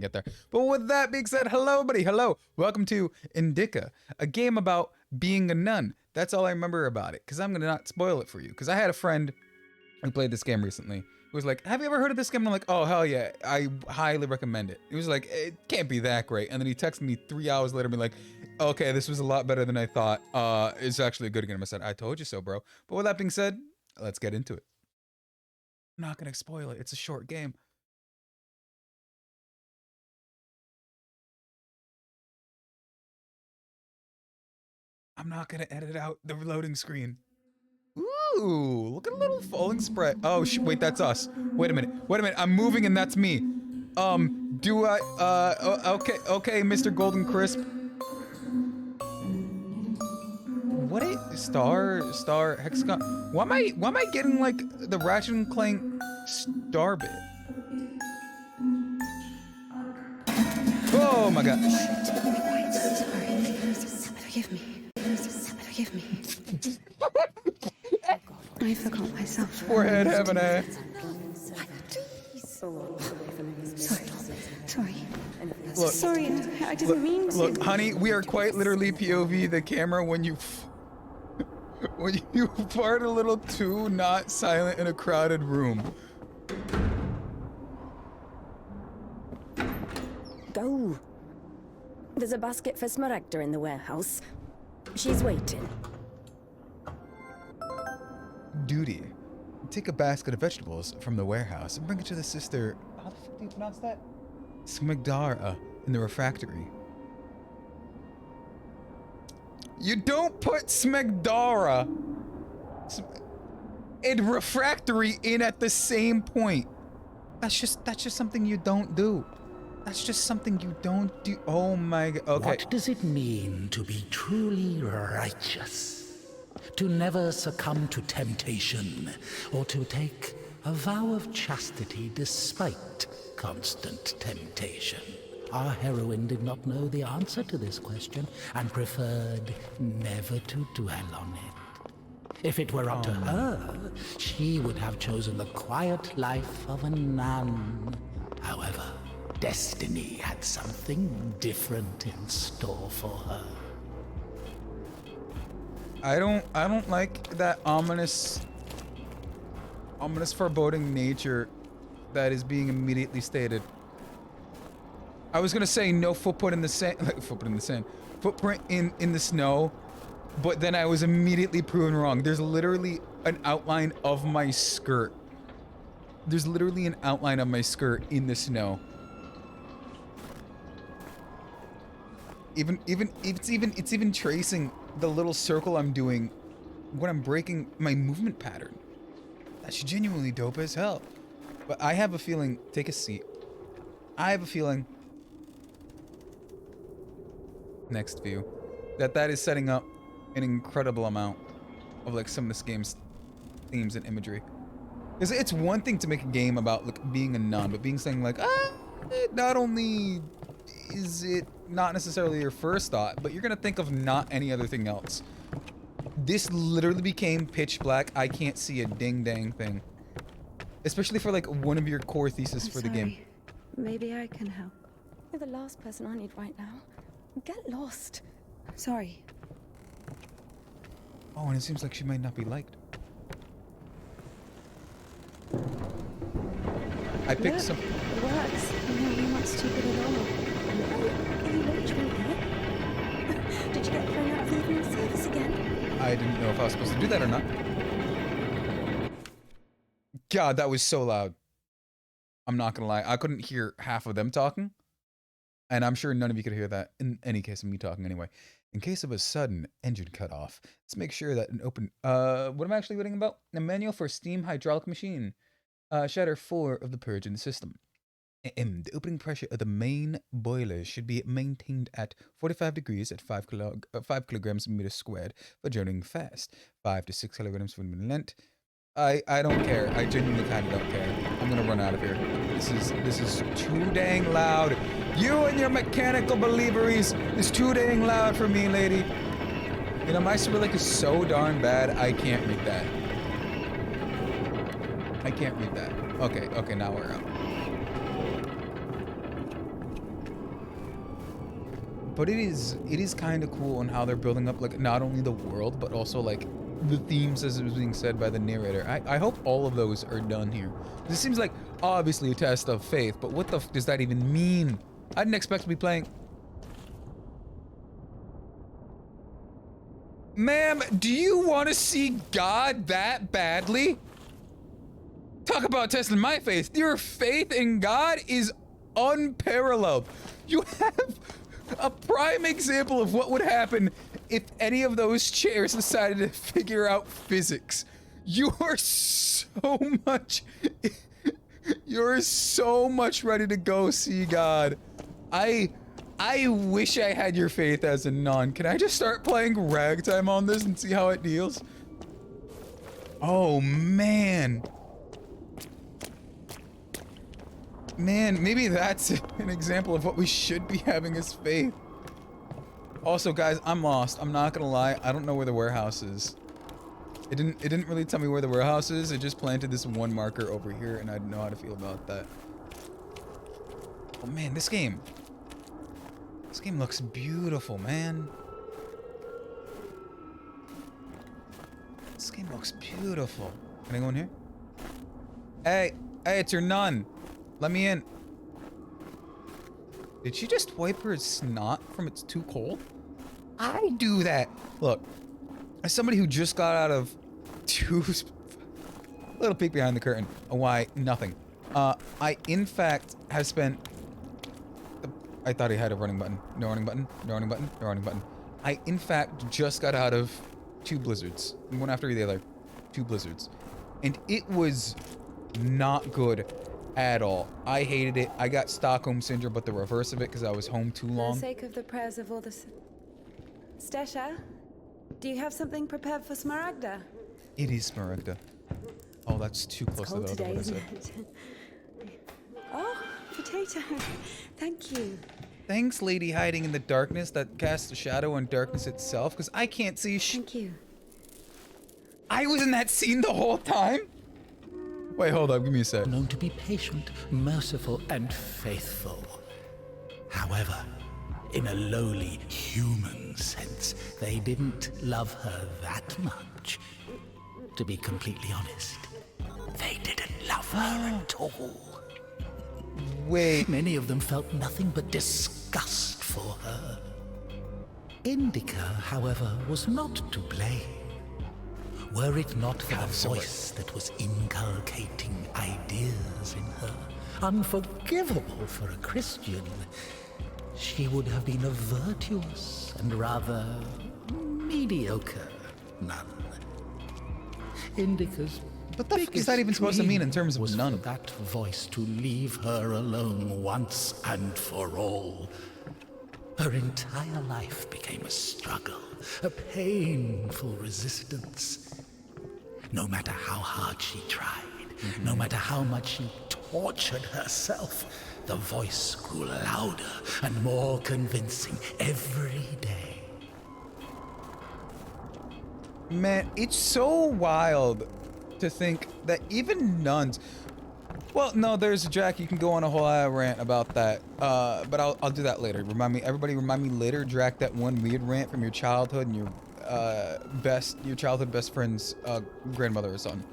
get there. But with that being said, hello, buddy. Hello. Welcome to INDIKA, a game about being a nun. That's all I remember about it, because I'm going to not spoil it for you. Because I had a friend who played this game recently who was like, have you ever heard of this game? And I'm like, oh, hell yeah. I highly recommend it. He was like, it can't be that great. And then he texted me 3 hours later, being like, okay, this was a lot better than I thought. It's actually a good game. I said, I told you so, bro. But with that being said, let's get into it. I'm not going to spoil it. It's a short game. I'm not gonna edit out the loading screen. Ooh, look at a little falling spread. Oh, wait, that's us. Wait a minute, I'm moving and that's me. Do I, okay, Mr. Golden Crisp. What star, hexagon? Why am I getting like the Ratchet and Clank star bit? Oh my god. Forgive me. Forgive me. I forgot myself. Forehead, heaven, eh? Sorry. Look, sorry, I didn't mean to. Look, honey, we are quite literally POV the camera when you fart a little too not silent in a crowded room. Go. There's a basket for Smaragda in the warehouse. She's waiting. Duty. Take a basket of vegetables from the warehouse and bring it to the sister. How the fuck do you pronounce that? Smigdara in the refractory. You don't put Smigdara and refractory in at the same point. That's just something you don't do. That's just something you don't do. Oh my god. Okay. What does it mean to be truly righteous? To never succumb to temptation, or to take a vow of chastity despite constant temptation? Our heroine did not know the answer to this question and preferred never to dwell on it. If it were up to her, she would have chosen the quiet life of a nun. However, destiny had something different in store for her. I don't like that ominous foreboding nature that is being immediately stated. I was gonna say no footprint in the sand, footprint in the snow, but then I was immediately proven wrong. There's literally an outline of my skirt. There's literally an outline of my skirt in the snow. It's even tracing the little circle I'm doing when I'm breaking my movement pattern. That's genuinely dope as hell. But I have a feeling, take a seat. I have a feeling, next view, that is setting up an incredible amount of like some of this game's themes and imagery. Because it's one thing to make a game about like being a nun, but being saying like, not only is it not necessarily your first thought, but you're gonna think of not any other thing else. This literally became pitch black. I can't see a ding dang thing. Especially for like one of your core theses for the game. Maybe I can help. You're the last person I need right now. Get lost. Sorry. Oh, and it seems like she might not be liked. I picked some. It works. You're not stupid at all. Did you get thrown out of the evening service again? I didn't know if I was supposed to do that or not. God, that was so loud. I'm not gonna lie. I couldn't hear half of them talking. And I'm sure none of you could hear that in any case of me talking anyway. In case of a sudden engine cutoff, let's make sure that an open... what am I actually reading about? A manual for steam hydraulic machine. Shatter 4 of the purge in the system. The opening pressure of the main boiler should be maintained at 45 degrees at 5 kilograms per meter squared for journeying fast. 5 to 6 kilograms per minute length. I don't care. I genuinely kind of don't care. I'm gonna run out of here. This is too dang loud. You and your mechanical believeries is too dang loud for me, lady. You know, my Cyrillic is so darn bad, I can't read that. I can't read that. Okay, now we're out. But it is kind of cool on how they're building up, like, not only the world, but also, like, the themes as it was being said by the narrator. I hope all of those are done here. This seems like, obviously, a test of faith, but what the f does that even mean? I didn't expect to be playing... Ma'am, do you want to see God that badly? Talk about testing my faith. Your faith in God is unparalleled. You have a prime example of what would happen if any of those chairs decided to figure out physics. You're so much ready to go see God. I wish I had your faith as a nun. Can I just start playing ragtime on this and see how it deals? Oh man. Man, maybe that's an example of what we should be having as faith. Also, guys, I'm lost. I'm not gonna lie. I don't know where the warehouse is. It didn't really tell me where the warehouse is. It just planted this one marker over here, and I didn't know how to feel about that. Oh man, this game looks beautiful, man. This game looks beautiful. Can I go in here? Hey, it's your nun. Let me in. Did she just wipe her snot from it's too cold? I do that. Look, as somebody who just got out of little peek behind the curtain. Why? Nothing. I in fact have spent... I thought he had a running button. No running button. No running button. No running button. I in fact just got out of 2 blizzards. One after the other. 2 blizzards. And it was not good at all. I hated it. I got Stockholm Syndrome, but the reverse of it because I was home too long. For the sake of the prayers of all the... Stasha, do you have something prepared for Smaragda? It is Smaragda. Oh, that's too close to the other one, is it? Oh, potato. Thank you. Thanks, lady hiding in the darkness that casts a shadow on darkness itself, because I can't see Thank you. I was in that scene the whole time? Wait, hold up, give me a sec. Known to be patient, merciful, and faithful. However, in a lowly human sense, they didn't love her that much. To be completely honest, they didn't love her at all. Wait. Many of them felt nothing but disgust for her. INDIKA, however, was not to blame. Were it not for the voice that was inculcating ideas in her, unforgivable for a Christian, she would have been a virtuous and rather mediocre nun. INDIKA's What the fuck is that even supposed to mean in terms of was nun? for that voice to leave her alone once and for all. Her entire life became a struggle, a painful resistance. No matter how hard she tried, no matter how much she tortured herself, the voice grew louder and more convincing every day. Man, it's so wild to think that even nuns... Well, no, there's Jack. You can go on a whole rant about that. But I'll do that later. Everybody remind me later, Drac, that one weird rant from your childhood and your childhood best friend's grandmother or son.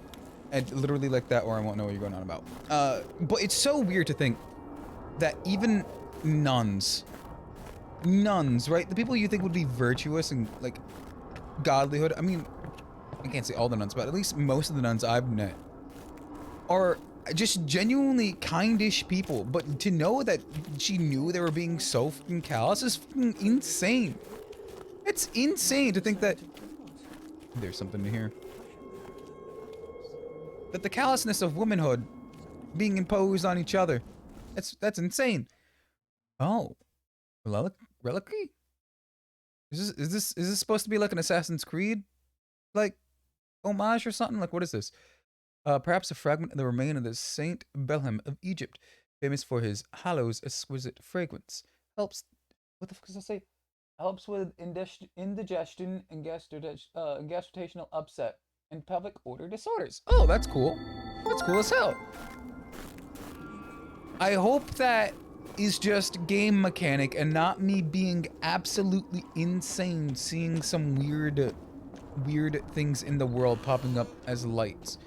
And literally like that, or I won't know what you're going on about. But it's so weird to think that even nuns, right? The people you think would be virtuous and like godlyhood. I mean, I can't say all the nuns, but at least most of the nuns I've met are just genuinely kindish people. But to know that she knew they were being so fucking callous is fucking insane. It's insane to think that there's something to hear. That the callousness of womanhood being imposed on each other. That's insane. Oh, reliquary? Is this supposed to be like an Assassin's Creed, like homage or something? Like, what is this? Perhaps a fragment of the remain of the Saint Belhem of Egypt, famous for his hallow's exquisite fragrance. Helps. What the fuck does that say? Helps with indigestion and gastrointestinal upset and pelvic order disorders. Oh, that's cool. That's cool as hell. I hope that is just game mechanic and not me being absolutely insane seeing some weird things in the world popping up as lights.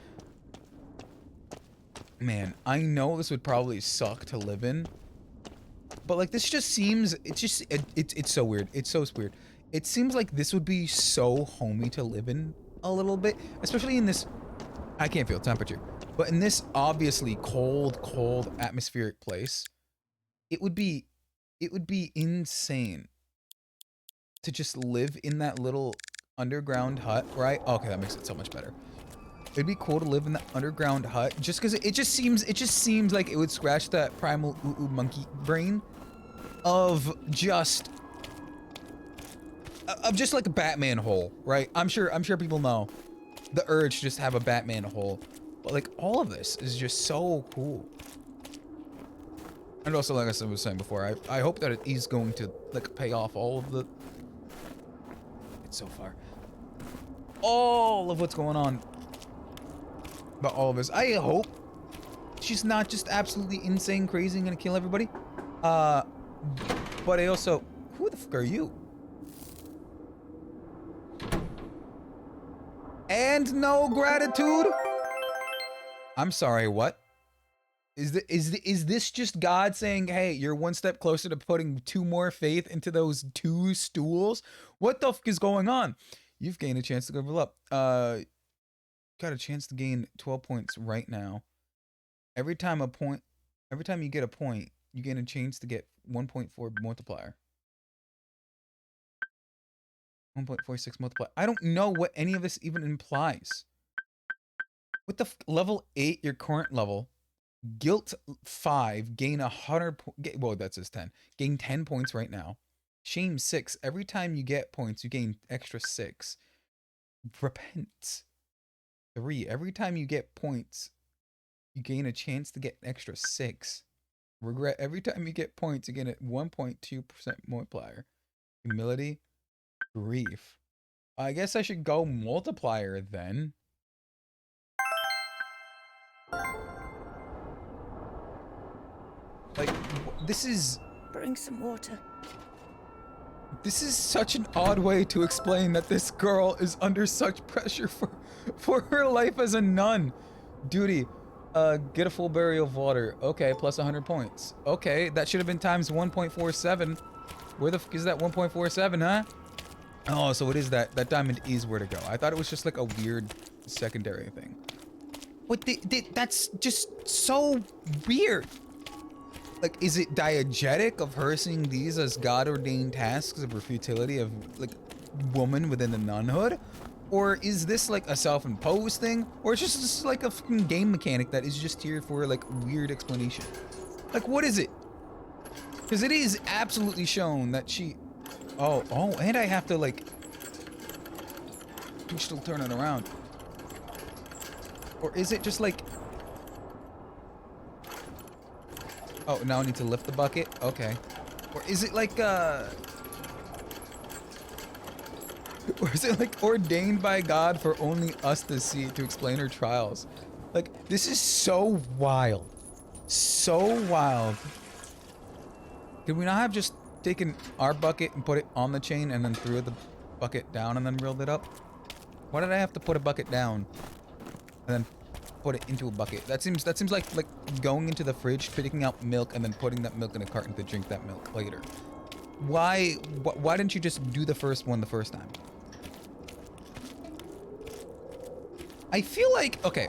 Man, I know this would probably suck to live in, but like this just seems, it's so weird. It's so weird. It seems like this would be so homey to live in a little bit, especially in this, I can't feel temperature, but in this obviously cold atmospheric place, it would be insane to just live in that little underground hut, right? Okay, that makes it so much better. It'd be cool to live in the underground hut just because it just seems like it would scratch that primal monkey brain of just like a Batman hole, right? I'm sure people know the urge to just have a Batman hole, but like all of this is just so cool. And also, like I was saying before, I hope that it is going to like pay off all of the, it's so far, all of what's going on. About all of this. I hope she's not just absolutely insane, crazy, and gonna kill everybody. But I also, who the fuck are you? And no gratitude? I'm sorry, what? Is this just God saying, hey, you're one step closer to putting 2 more faith into those 2 stools? What the fuck is going on? You've gained a chance to go level up. Got a chance to gain 12 points right now. Every time you get a point, you gain a chance to get 1.4 multiplier. 1.46 multiplier. I don't know what any of this even implies. With the level 8, your current level, guilt 5, gain 100 well, that says 10. Gain 10 points right now. Shame 6. Every time you get points, you gain extra 6. Repent 3. Every time you get points, you gain a chance to get an extra 6. Regret. Every time you get points, you gain a 1.2% multiplier. Humility. Grief. I guess I should go multiplier then. Like, this is... Bring some water. This is such an odd way to explain that this girl is under such pressure for her life as a nun. Duty. Get a full barrel of water. Okay, plus 100 points. Okay, that should have been times 1.47. Where the fuck is that 1.47, huh? Oh, so it is that diamond is where to go. I thought it was just like a weird secondary thing. What that's just so weird. Like, is it diegetic of her seeing these as God-ordained tasks of her futility of, like, woman within the nunhood? Or is this, like, a self-imposed thing? Or it's just like, a fucking game mechanic that is just here for, like, weird explanation? Like, what is it? Because it is absolutely shown that she... Oh, and I have to, like... You're still turning around. Or is it just, like... Oh, now I need to lift the bucket? Okay. Or is it like, or is it like ordained by God for only us to see, to explain her trials? Like, this is so wild. So wild. Could we not have just taken our bucket and put it on the chain and then threw the bucket down and then reeled it up? Why did I have to put a bucket down and then put it into a bucket? That seems like going into the fridge, picking out milk, and then putting that milk in a carton to drink that milk later. Why didn't you just do the first one the first time? I feel like, okay,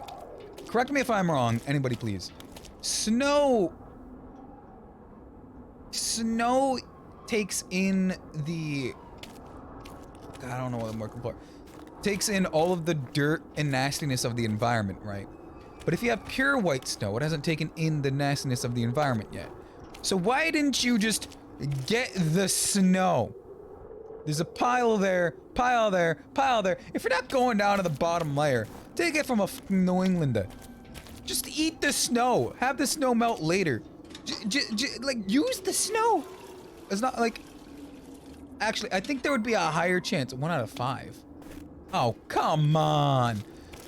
correct me if I'm wrong, anybody please. Snow takes in the, I don't know what I'm looking for. Takes in all of the dirt and nastiness of the environment, right? But if you have pure white snow, it hasn't taken in the nastiness of the environment yet. So why didn't you just get the snow? There's a pile there, pile there, pile there. If you're not going down to the bottom layer, take it from a fucking New Englander. Just eat the snow. Have the snow melt later. Like, use the snow. It's not like... Actually, I think there would be a higher chance. 1 out of 5. Oh, come on.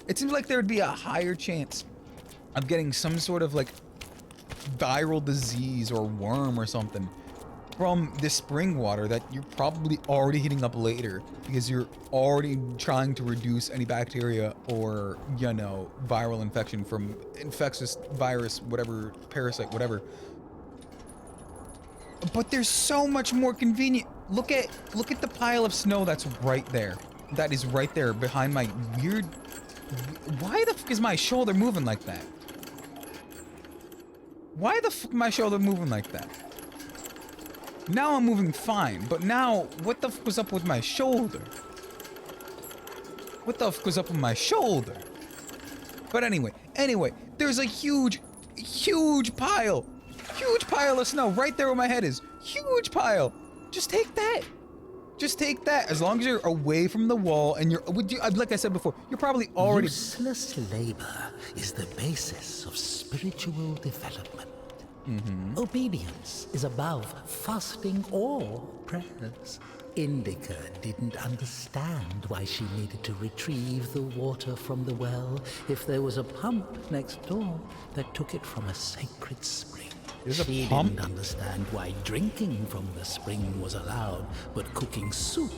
It seems like there would be a higher chance of getting some sort of, like, viral disease or worm or something from the spring water that you're probably already heating up later because you're already trying to reduce any bacteria or, you know, viral infection from infectious virus, whatever, parasite, whatever. But there's so much more convenient. Look at the pile of snow that's right there. That is right there behind my weird... Why the fuck is my shoulder moving like that? Why the fuck is my shoulder moving like that? Now I'm moving fine, but now, what the fuck was up with my shoulder? What the fuck was up with my shoulder? But anyway, there's a huge pile of snow right there where my head is. Huge pile. Just take that. Just take that. As long as you're away from the wall and you're, like I said before, you're probably already... Useless labor is the basis of spiritual development. Obedience is above fasting or prayers. INDIKA didn't understand why she needed to retrieve the water from the well if there was a pump next door that took it from a sacred spring. There's a She pump? didn't understand why drinking from the spring was allowed, but cooking soup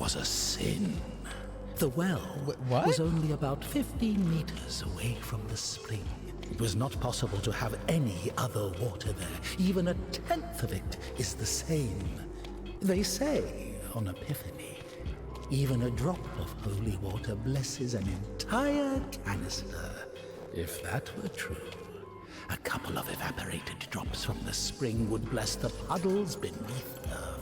was a sin. The well What? was only about 15 meters away from the spring. It was not possible to have any other water there. Even a tenth of it is the same. They say on Epiphany, even a drop of holy water blesses an entire canister. If that were true, a couple of evaporated drops from the spring would bless the puddles beneath her.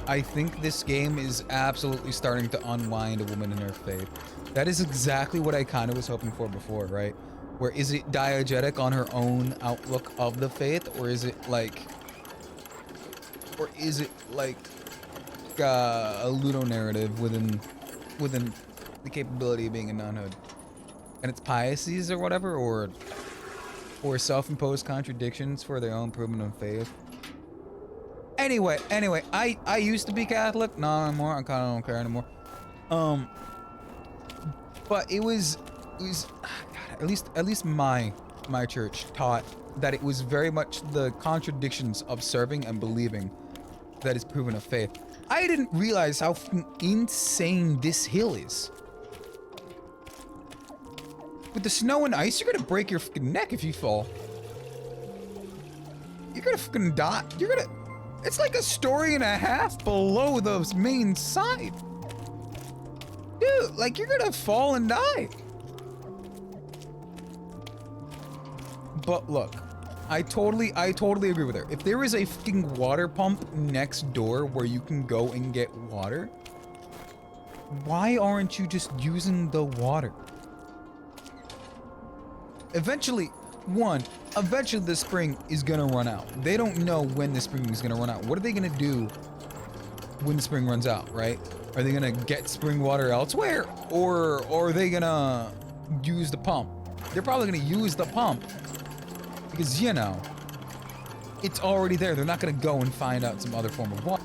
I think this game is absolutely starting to unwind a woman in her faith. That is exactly what I kind of was hoping for before, right? Where is it diegetic on her own outlook of the faith, or is it like a ludo narrative within the capability of being a nunhood, and it's pieties or whatever, or self-imposed contradictions for their own improvement of faith. Anyway, I used to be Catholic, not anymore. I kind of don't care anymore. But it was at least my church taught that it was very much the contradictions of serving and believing that is proven of faith. I didn't realize how insane this hill is. With the snow and ice, you're gonna break your fucking neck if you fall. You're gonna fucking die. It's like a story and a half below the main side. Dude, like, you're gonna fall and die. But look, I totally agree with her. If there is a fucking water pump next door where you can go and get water, why aren't you just using the water? Eventually the spring is gonna run out. They don't know when the spring is gonna run out. What are they gonna do when the spring runs out, right? Are they gonna get spring water elsewhere? Or are they gonna use the pump? They're probably gonna use the pump because, you know, it's already there. They're not gonna go and find out some other form of water.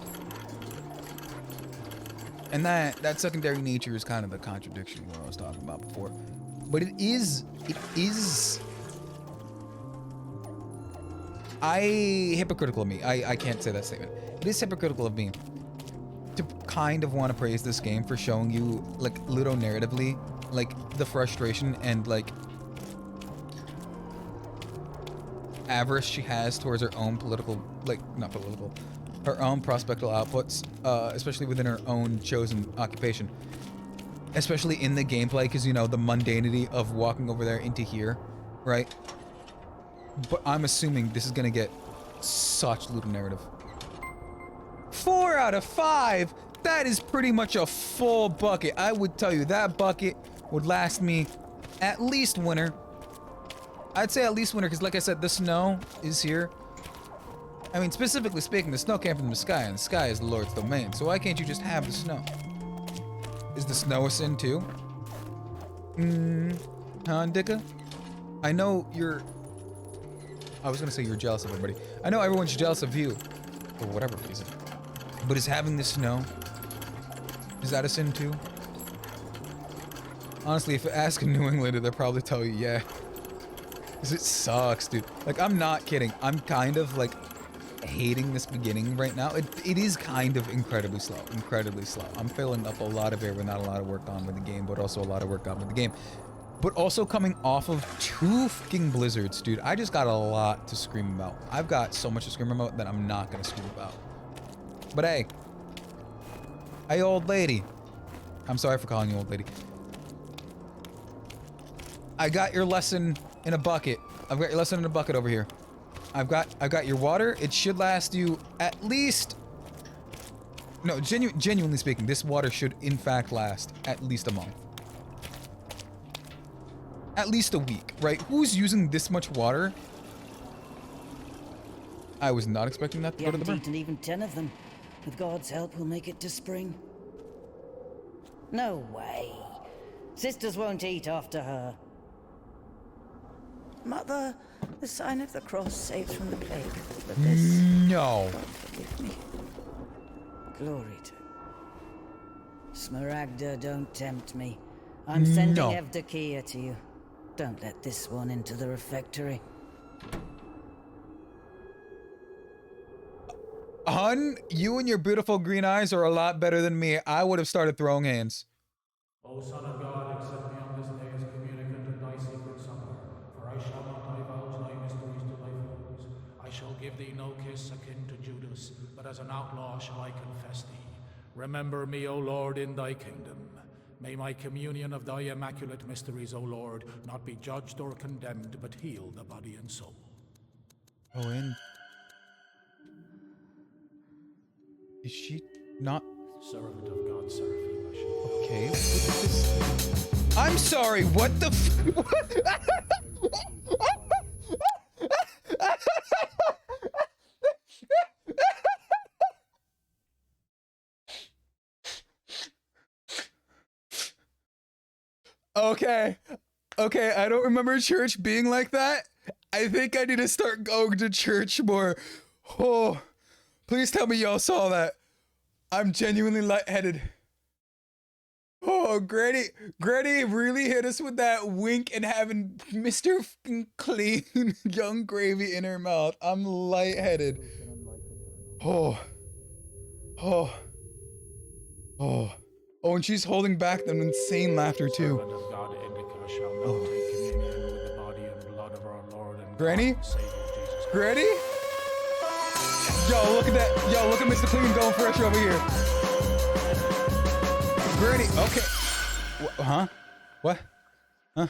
And that secondary nature is kind of the contradiction of what I was talking about before. But it is hypocritical of me. I can't say that statement. It is hypocritical of me to kind of want to praise this game for showing you, like, ludo narratively, like, the frustration and, like, avarice she has towards her own political, like, not political, her own prospectal outputs, especially within her own chosen occupation. Especially in the gameplay, because, you know, the mundanity of walking over there into here, right? But I'm assuming this is gonna get such ludo narrative. 4 out of 5! That is pretty much a full bucket. I would tell you that bucket would last me at least winter. I'd say at least winter, because like I said, the snow is here. I mean, specifically speaking, the snow came from the sky, and the sky is the Lord's domain, so why can't you just have the snow? Is the snow a sin too? Huh, Indika? I know you're... I was gonna say you're jealous of everybody. I know everyone's jealous of you, for whatever reason. But is having the snow, is that a sin too? Honestly, if you ask a New Englander, they'll probably tell you, yeah. 'Cause it sucks, dude. Like, I'm not kidding. I'm kind of like hating this beginning right now. It is kind of incredibly slow. Incredibly slow. I'm filling up a lot of air with not a lot of work on with the game, but also a lot of work on with the game. But also coming off of 2 fucking blizzards, dude. I just got a lot to scream about. I've got so much to scream about that I'm not gonna scream about. But hey. Hey, old lady. I'm sorry for calling you old lady. I got your lesson in a bucket. I've got your lesson in a bucket over here. I've got your water. It should last you at least... No, genuinely speaking, this water should in fact last at least a month. At least a week, right? Who's using this much water? I was not expecting that to go to the haven't burn. eaten even 10 of them. With God's help, we'll make it to spring. No way. Sisters won't eat after her. Mother, the sign of the cross saves from the plague. But this, No. God forgive me. Glory to Smaragda, don't tempt me. I'm sending No. Evdokia to you. Don't let this one into the refectory. Hun, you and your beautiful green eyes are a lot better than me. I would have started throwing hands. O Son of God, accept me on this day as communicant of thy secret supper, for I shall not divulge thy mysteries to thy foes. I shall give thee no kiss akin to Judas, but as an outlaw shall I confess thee. Remember me, O Lord, in thy kingdom. May my communion of thy immaculate mysteries, O Lord, not be judged or condemned, but heal the body and soul. Oh, and... Is she not... Servant of God, Seraphim, I shall... Okay, what is this? I'm sorry, what the Okay. Okay, I don't remember church being like that. I think I need to start going to church more. Oh, please tell me y'all saw that. I'm genuinely lightheaded. Oh, Granny really hit us with that wink and having Mr. Fucking Clean young gravy in her mouth. I'm lightheaded. Oh. Oh. Oh. Oh, and she's holding back an insane laughter too. Servant of God, INDIKA, shall now take communion with the body and blood of our Lord and Granny? God and Savior Jesus Christ. Granny? Yo, look at that. Yo, look at Mr. Clean going fresh over here. Granny, okay. Huh? What? Huh?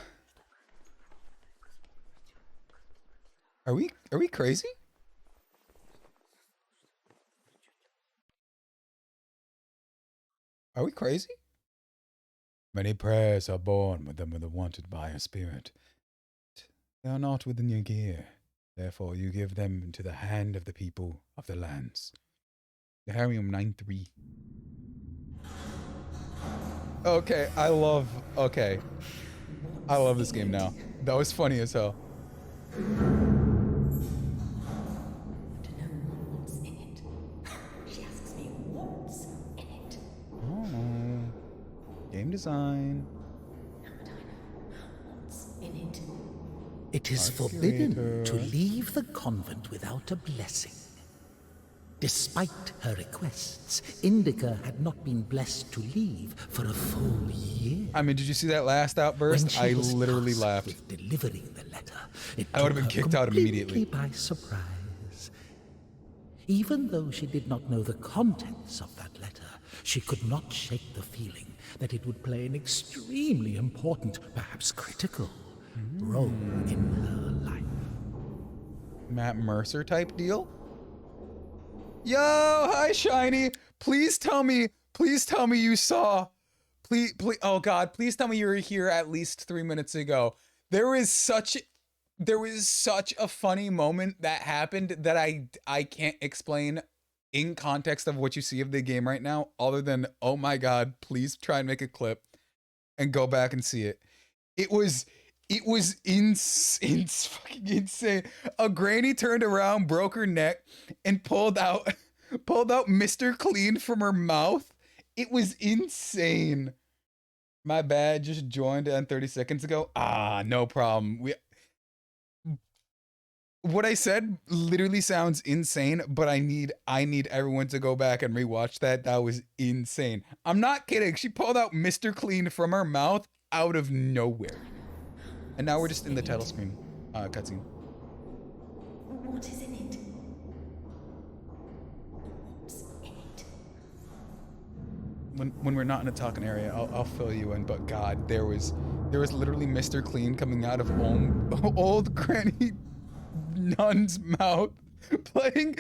Are we crazy? Are we crazy? Many prayers are born with them when they're wanted by a spirit. They are not within your gear. Therefore, you give them into the hand of the people of the lands. Harrium 9-3. Okay, I love this game now. That was funny as hell. Oh, game design. It is forbidden to leave the convent without a blessing. Despite her requests, INDIKA had not been blessed to leave for a full year. I mean, did you see that last outburst? I literally laughed. With delivering the letter, it I would have been took her kicked out immediately. completely by surprise. Even though she did not know the contents of that letter, she could not shake the feeling that it would play an extremely important, perhaps critical, role in her life. Matt Mercer type deal? Yo, hi Shiny. Please tell me you saw. Please, oh God, please tell me you were here at least 3 minutes ago. There was such a funny moment that happened that I can't explain in context of what you see of the game right now, other than, oh my God, please try and make a clip and go back and see it. It was fucking insane. A granny turned around, broke her neck, and pulled out Mr. Clean from her mouth. It was insane. My bad, just joined on 30 seconds ago. Ah, no problem. What I said literally sounds insane, but I need everyone to go back and rewatch that. That was insane. I'm not kidding. She pulled out Mr. Clean from her mouth out of nowhere. And now we're just in the title screen cutscene. What is in it? What's in it? When we're not in a talking area, I'll fill you in. But God, there was literally Mr. Clean coming out of old Granny Nun's mouth, playing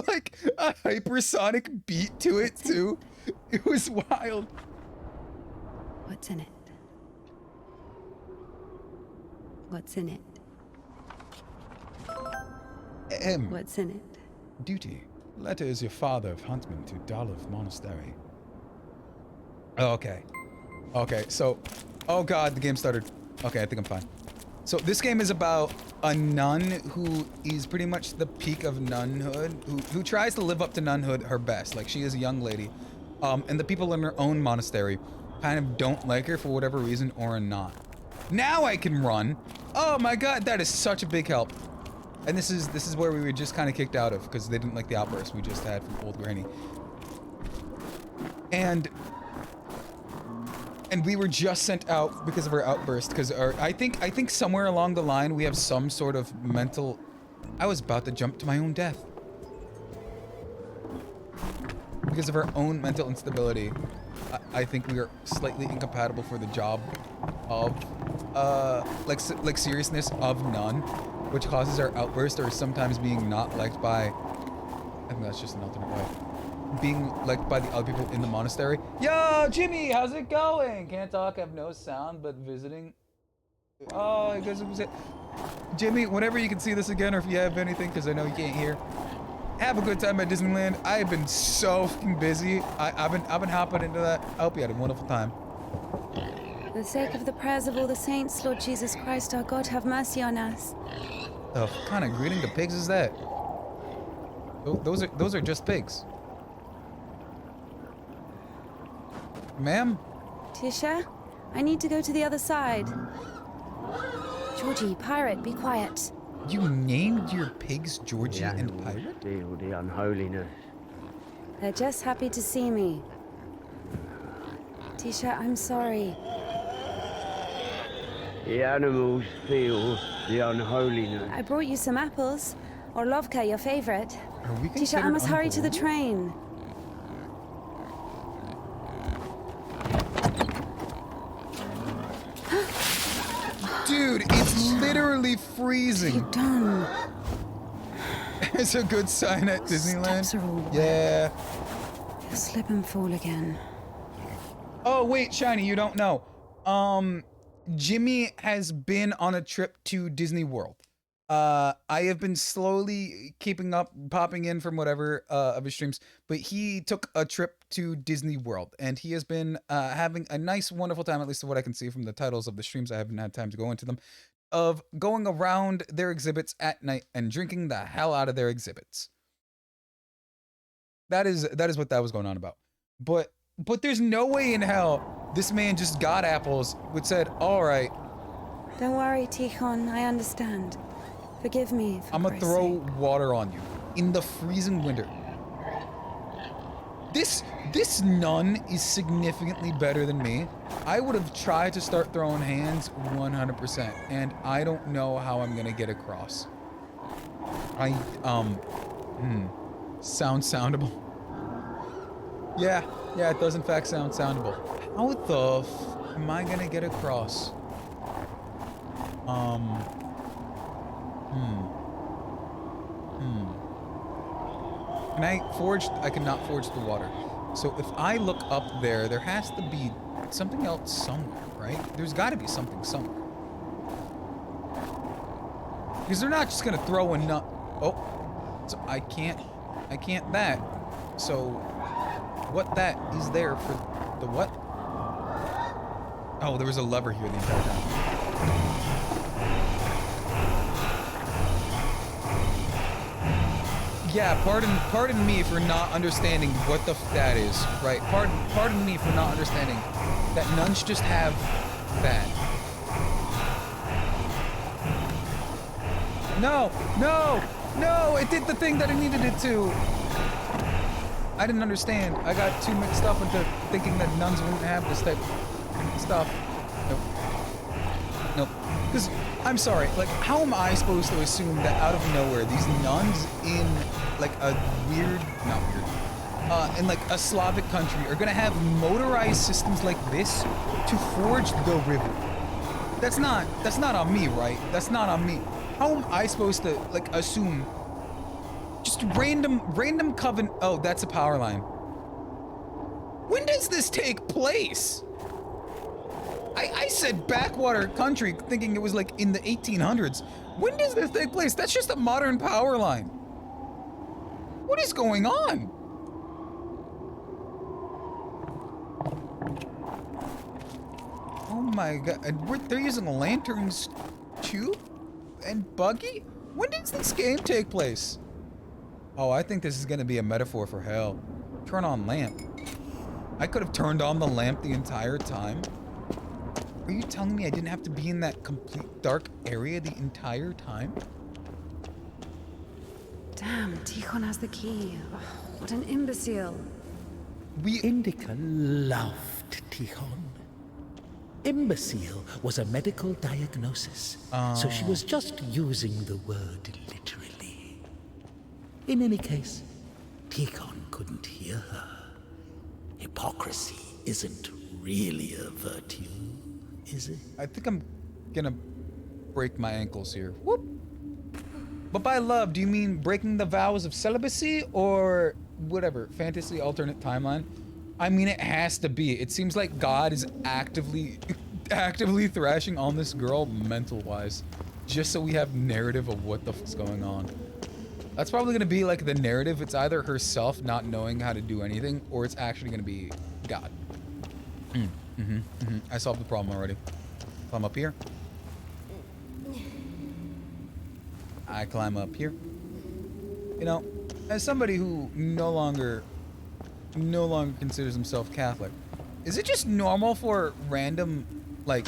like a hypersonic beat to it too. It was wild. What's in it? What's in it? What's in it? Duty. Letter is your father of Huntsman to Dalov Monastery. Oh, okay. Okay, so... Oh god, the game started. Okay, I think I'm fine. So this game is about a nun who is pretty much the peak of nunhood, who tries to live up to nunhood her best. Like, she is a young lady. And the people in her own monastery kind of don't like her for whatever reason or not. Now I can run! Oh my god, that is such a big help. And this is where we were just kind of kicked out of because they didn't like the outburst we just had from old Granny. And we were just sent out because of our outburst because I think somewhere along the line we have some sort of mental... I was about to jump to my own death. Because of our own mental instability, I think we are slightly incompatible for the job of like seriousness of nun, which causes our outburst or sometimes being not liked by... I think that's just an alternate way. Being liked by the other people in the monastery. Yo, Jimmy, how's it going? Can't talk, I have no sound, but visiting. Oh, I guess it was it. Jimmy, whenever you can see this again, or if you have anything, because I know you can't hear, have a good time at Disneyland. I have been so fucking busy. I've been hopping into that. I hope you had a wonderful time. For the sake of the prayers of all the saints, Lord Jesus Christ, our God, have mercy on us. The kind of greeting to pigs is that? Those are just pigs. Ma'am? Tisha, I need to go to the other side. Georgie, pirate, be quiet. You named your pigs Georgie and Pirate? Deal the unholiness. They're just happy to see me. Tisha, I'm sorry. The animals feel the unholiness. I brought you some apples. Orlovka, your favorite. Are we Tisha, I must hurry to the train. Dude, it's literally freezing. You're done. It's a good sign at Disneyland. Steps are all wet. Yeah. You'll slip and fall again. Oh, wait, Shiny, you don't know. Jimmy has been on a trip to Disney World. I have been slowly keeping up, popping in from whatever of his streams, but he took a trip to Disney World, and he has been having a nice, wonderful time, at least what I can see from the titles of the streams. I haven't had time to go into them, of going around their exhibits at night and drinking the hell out of their exhibits. That is what that was going on about. But there's no way in hell this man just got apples, which said, all right. Don't worry, Tikhon, I understand. Forgive me. I'm gonna throw water on you in the freezing winter. This nun is significantly better than me. I would have tried to start throwing hands 100%, and I don't know how I'm gonna get across. Soundable. Yeah, it does in fact sound soundable. How the f am I gonna get across? Can I forge? I cannot forge the water. So if I look up there, there has to be something else somewhere, right? There's got to be something somewhere. Because they're not just gonna throw a nut. Oh, so I can't that. So what that is there for the what? Oh, there was a lever here the entire time. Yeah, pardon me for not understanding what the f that is, right? Pardon me for not understanding that nuns just have that. No, no, no, it did the thing that it needed it to. I didn't understand. I got too mixed up into thinking that nuns wouldn't have this type of stuff. Nope. Nope. Because, I'm sorry, like, how am I supposed to assume that out of nowhere, these nuns in, like, a weird, not weird, in, like, a Slavic country are gonna have motorized systems like this to forge the river? That's not on me, right? That's not on me. How am I supposed to, like, assume just random coven? Oh, that's a power line. When does this take place? I said backwater country thinking it was like in the 1800s. When does this take place? That's just a modern power line. What is going on? Oh my god, and they're using lanterns too? And buggy? When does this game take place? Oh, I think this is gonna be a metaphor for hell. Turn on lamp. I could have turned on the lamp the entire time. Are you telling me I didn't have to be in that complete dark area the entire time? Damn, Tikhon has the key. Oh, what an imbecile. INDIKA loved Tikhon. Imbecile was a medical diagnosis, so she was just using the word literally. In any case, Tikhon couldn't hear her. Hypocrisy isn't really a virtue, is it? I think I'm gonna break my ankles here. Whoop! But by love, do you mean breaking the vows of celibacy or whatever, fantasy alternate timeline? I mean, it has to be. It seems like God is actively thrashing on this girl mental-wise, just so we have narrative of what the fuck's going on. That's probably gonna be like the narrative. It's either herself not knowing how to do anything, or it's actually gonna be God. I solved the problem already. Climb up here. I climb up here. You know, as somebody who no longer considers himself Catholic, is it just normal for random, like,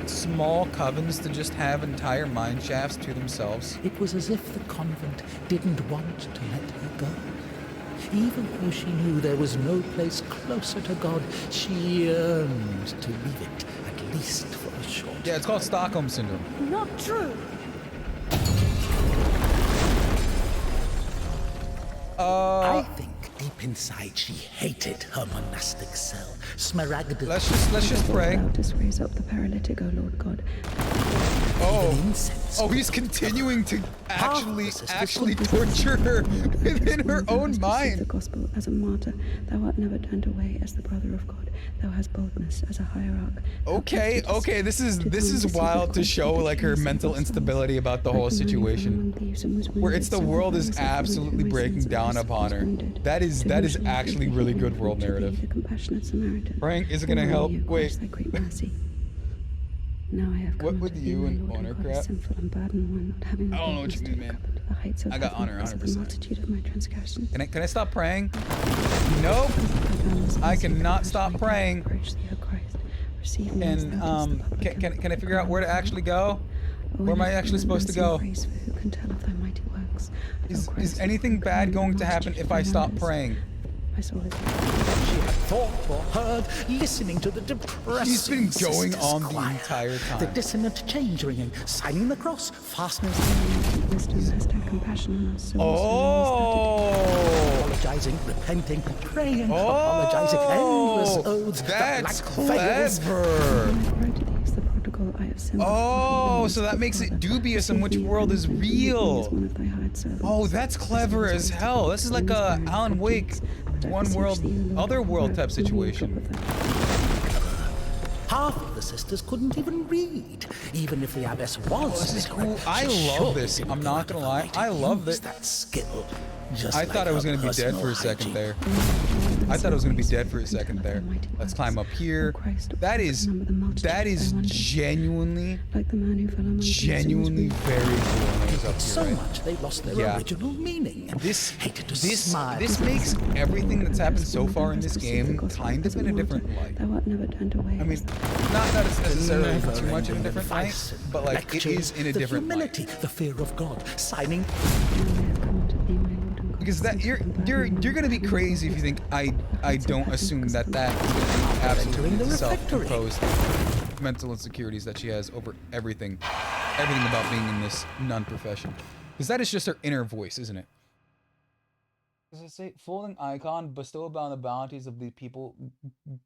small covens to just have entire mine shafts to themselves? It was as if the convent didn't want to let her go. Even though she knew there was no place closer to God, she yearned to leave it, at least for a short time. Yeah, it's called Stockholm Syndrome. Not true. I think deep inside she hated her monastic cell. Smaragda. Let's just pray. Thou dost raise up the paralytic, O Lord God. Oh, he's continuing to actually torture her within her own Receive mind. the gospel as a martyr. Thou art never turned away as the brother of God. Thou hast boldness as a hierarch. Okay, this is wild to show like her mental instability about the whole situation. Where it's the world is absolutely breaking down upon her. That is actually really good world narrative. Praying isn't gonna help. Wait. Now I have What with you and honor crap? I don't know what you mean, man. I got honor 100%. Can I stop praying? Nope. I cannot stop praying. And can I figure out where to actually go? Where am I actually supposed to go? Is anything bad going to happen if I stop praying? She had thought or heard, listening to the depressing She's been going sisters' on the choir, entire time. the dissonant change ringing, signing the cross, fastening. Apologizing, repenting, praying, apologizing, endless oaths. That's the black veils. clever. Oh, so that makes it dubious in which world is real. Oh, that's clever as hell. This is like a Alan Wake, one world, other world type situation. Half of the sisters couldn't even read, even if the abbess was. This is cool. I love this. I'm not gonna lie. I love this. That skill. Just I thought I was gonna be dead for a second there. I thought I was gonna be dead for a and tell second of there. Almighty Let's works, climb up here. O Christ, That who is could number the multitude of thy wonders. genuinely Like the man who fell among thieves and was genuinely wounded. very cool when I was up here, So right? much they lost their Yeah. original meaning. This Hated to this smile. this makes everything that's happened so far in this game kind of in a Martyr, different light. Thou art never turned away. I mean, not that it's necessarily Never too much in a ending different light, advice and but like it lectures, is in a the different humility, light. the fear of God, signing. Now I have come to thee, my Lord and God, Because that safe you're and you're burden you're gonna be and crazy if you think I don't assume that that is gonna be absolutely the self-imposed mental insecurities that she has over everything about being in this nun profession. Because that is just her inner voice, isn't it? Does it say folding icon, bestow upon the bounties of the people,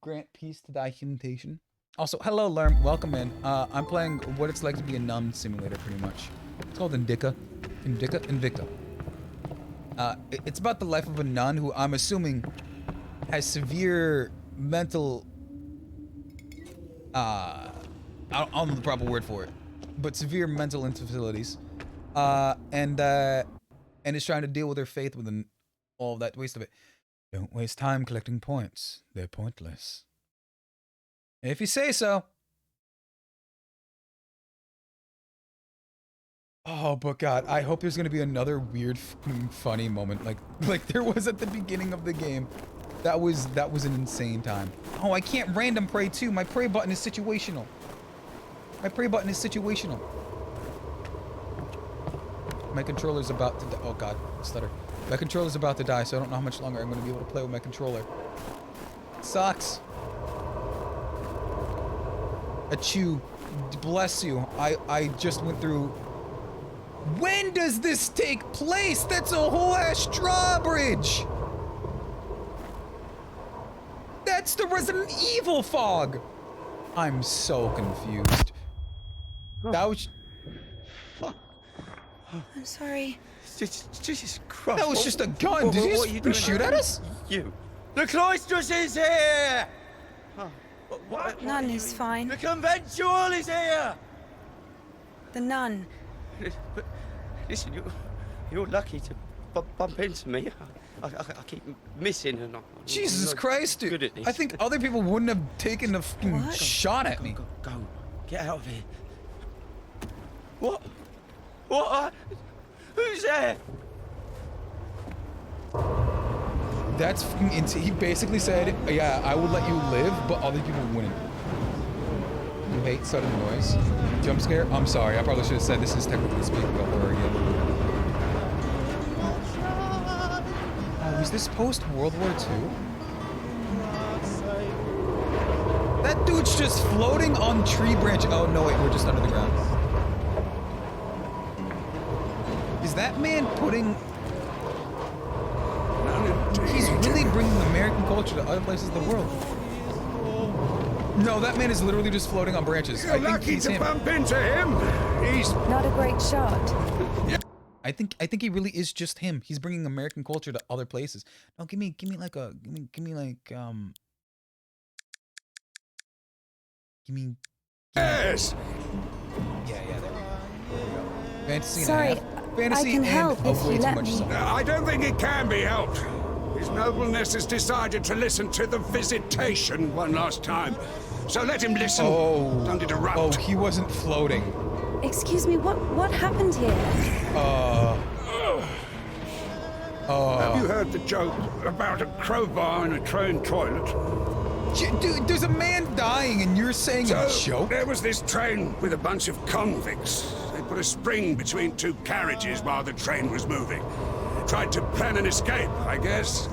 grant peace to thy humanity? Also, hello Lerm, welcome in. I'm playing what it's like to be a nun simulator pretty much. It's called INDIKA. Invicta. It's about the life of a nun who I'm assuming has severe mental I don't know the proper word for it, but severe mental instabilities, and is trying to deal with her faith within all of that waste of it. Don't waste time collecting points; they're pointless. If you say so. Oh, but God, I hope there's gonna be another weird, funny moment, like there was at the beginning of the game. That was an insane time. Oh, I can't random pray too. My pray button is situational. My controller's about to die. Oh God, stutter. My controller's about to die, so I don't know how much longer I'm gonna be able to play with my controller. It sucks. Achoo. Bless you. I just went through. When does this take place? That's a whole ass drawbridge. That's the Resident Evil fog. I'm so confused. That was. I'm sorry. Jesus Christ. That was just a gun. Did you just shoot at us? You. The cloistress is here! Nun is fine. The conventual is here! The nun. But listen, you're lucky to bump into me. I keep missing and I'm Jesus not Christ, dude. good at this. I think other people wouldn't have taken a fucking shot at me. Go. Get out of here. What? Who's there? That's fucking he basically said, yeah, I would let you live, but other people wouldn't. You hate sudden noise. Jump scare? I'm sorry, I probably should have said this is technically speaking a horror game. Oh, is this post-World War II? That dude's just floating on tree branch. Oh no, wait, we're just under the ground. Is that man putting... He's really bringing American culture to other places in the world. No, that man is literally just floating on branches. You're lucky to bump into him. He's not a great shot. I think he really is just him. He's bringing American culture to other places. No, give me like yes. Yeah, there we go. Fantasy Sorry, and a half. Fantasy I can and help of if way you too let much me. song. I don't think it can be helped. His nobleness has decided to listen to the visitation one last time. So let him listen. Oh. Don't interrupt. Oh, he wasn't floating. Excuse me, what happened here? Have you heard the joke about a crowbar in a train toilet? Dude, there's a man dying and you're saying a joke? There was this train with a bunch of convicts. They put a spring between two carriages while the train was moving. Tried to plan an escape, I guess.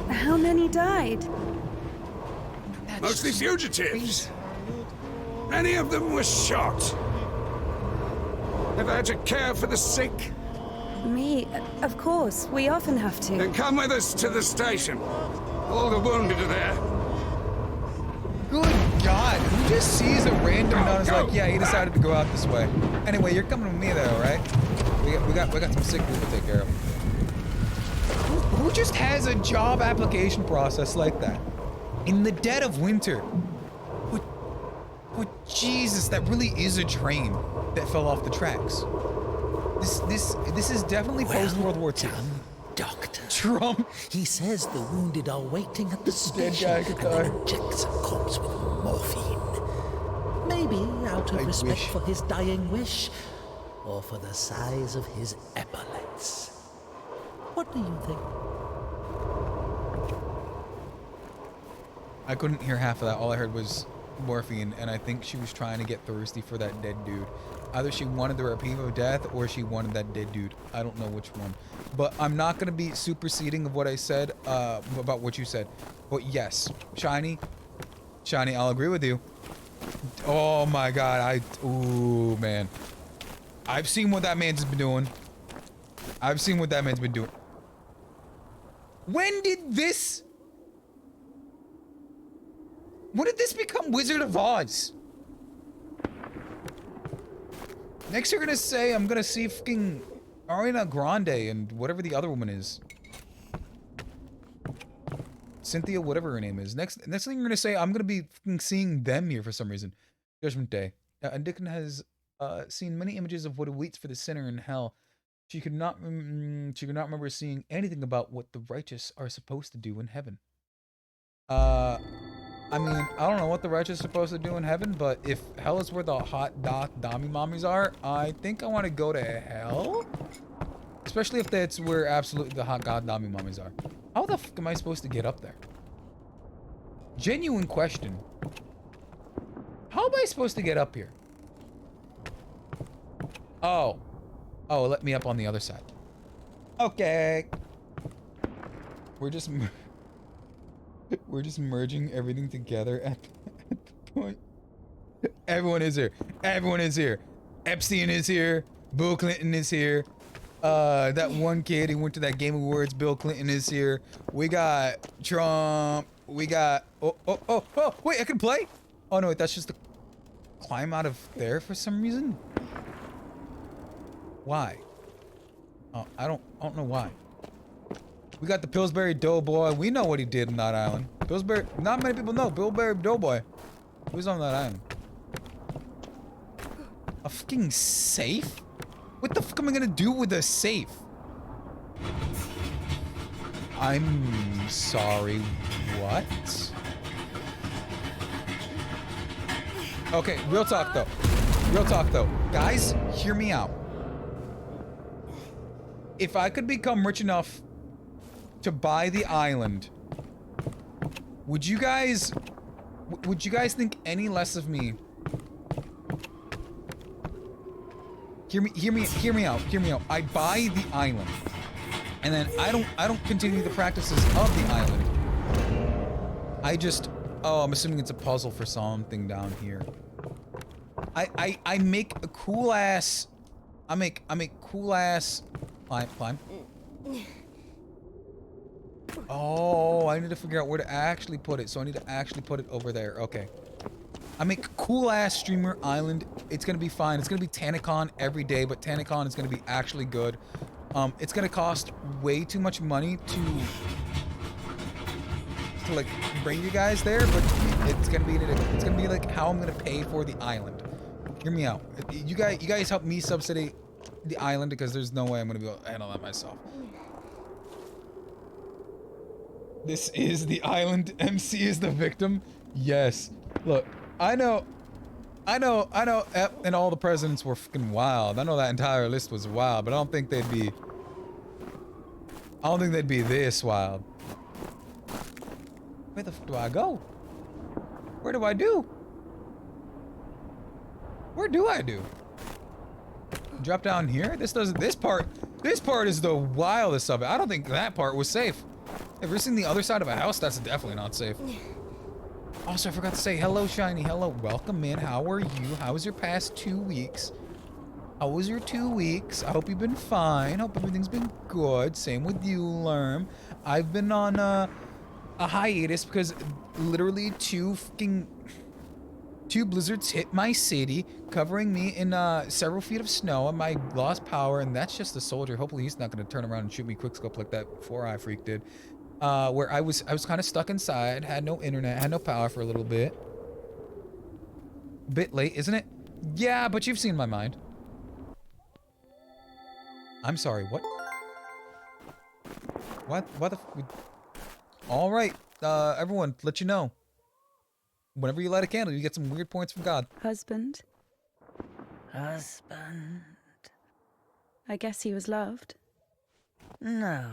How many died? Mostly fugitives. Many of them were shot. Ever had to care for the sick? Me? Of course. We often have to. Then come with us to the station. All the wounded are there. Good God, who just sees a random nun and is like, yeah, he decided to go out this way. Anyway, you're coming with me though, right? We got some sick people to take care of. Who just has a job application process like that? In the dead of winter. But Jesus, that really is a train that fell off the tracks. This is definitely post World War II. doctor. Trump. He says the wounded are waiting at the Dead guy station could and then die. injects a corpse with morphine. Maybe out of I respect wish. for his dying wish, or for the size of his epaulets. What do you think? I couldn't hear half of that. All I heard was morphine, and I think she was trying to get thirsty for that dead dude. Either she wanted the reprieve of death, or she wanted that dead dude. I don't know which one. But I'm not going to be superseding of what I said, about what you said. But yes, Shiny, I'll agree with you. Oh my god, ooh, man. I've seen what that man's been doing. When did this become Wizard of Oz? Next you're gonna say I'm gonna see fucking Ariana Grande and whatever the other woman is. Cynthia, whatever her name is. Next thing you're gonna say, I'm gonna be fucking seeing them here for some reason. Judgment Day. INDIKA has seen many images of what awaits for the sinner in hell. She could not remember seeing anything about what the righteous are supposed to do in heaven. I mean, I don't know what the righteous are supposed to do in heaven, but if hell is where the hot dommy mommies are, I think I want to go to hell. Especially if that's where absolutely the hot god dommy mommies are. How the fuck am I supposed to get up there? Genuine question. How am I supposed to get up here? Oh, let me up on the other side. Okay. We're just merging everything together at the point. Everyone is here. Epstein is here. Bill Clinton is here. That one kid who went to that Game Awards, Bill Clinton is here. We got Trump. We got... Oh, wait, I can play? Oh, no, wait, that's just to climb out of there for some reason? Why? Oh, I don't know why. We got the Pillsbury Doughboy. We know what he did in that island. Pillsbury... Not many people know. Pillsbury Doughboy. He was on that island. A fucking safe? What the fuck am I gonna do with a safe? I'm sorry, what? Okay, real talk though. Guys, hear me out. If I could become rich enough to buy the island, would you guys think any less of me? Hear me out. I buy the island, and then I don't continue the practices of the island. I'm assuming it's a puzzle for something down here. I make a cool ass. I make cool ass. Climb. Oh, I need to figure out where to actually put it. So I need to actually put it over there. Okay. I make a cool ass streamer island. It's gonna be fine. It's gonna be Tanacon every day, but Tanacon is gonna be actually good. It's gonna cost way too much money to like bring you guys there, but it's gonna be like how I'm gonna pay for the island. Hear me out. You guys help me subsidy the island because there's no way I'm gonna be able to handle that myself. This is the island. MC is the victim. Yes. Look, I know, and all the presidents were fucking wild. I know that entire list was wild, but I don't think they'd be this wild. Where the fuck do I go? Where do I do? Drop down here? This part is the wildest of it. I don't think that part was safe. Have you ever seen the other side of a house? That's definitely not safe. Also, I forgot to say hello, Shiny. Hello, welcome in. How are you? How was your past 2 weeks? How was your 2 weeks? I hope you've been fine. Hope everything's been good. Same with you, Lerm. I've been on a hiatus because literally two blizzards hit my city, covering me in several feet of snow, and I lost power, and that's just a soldier. Hopefully he's not going to turn around and shoot me quickscope like that 4-eye freak did. Where I was kind of stuck inside, had no internet, had no power for a little bit. Bit late, isn't it? Yeah, but you've seen my mind. I'm sorry, what? What? What the? All right, everyone, let you know. Whenever you light a candle, you get some weird points from God. Husband? Husband? I guess he was loved. No.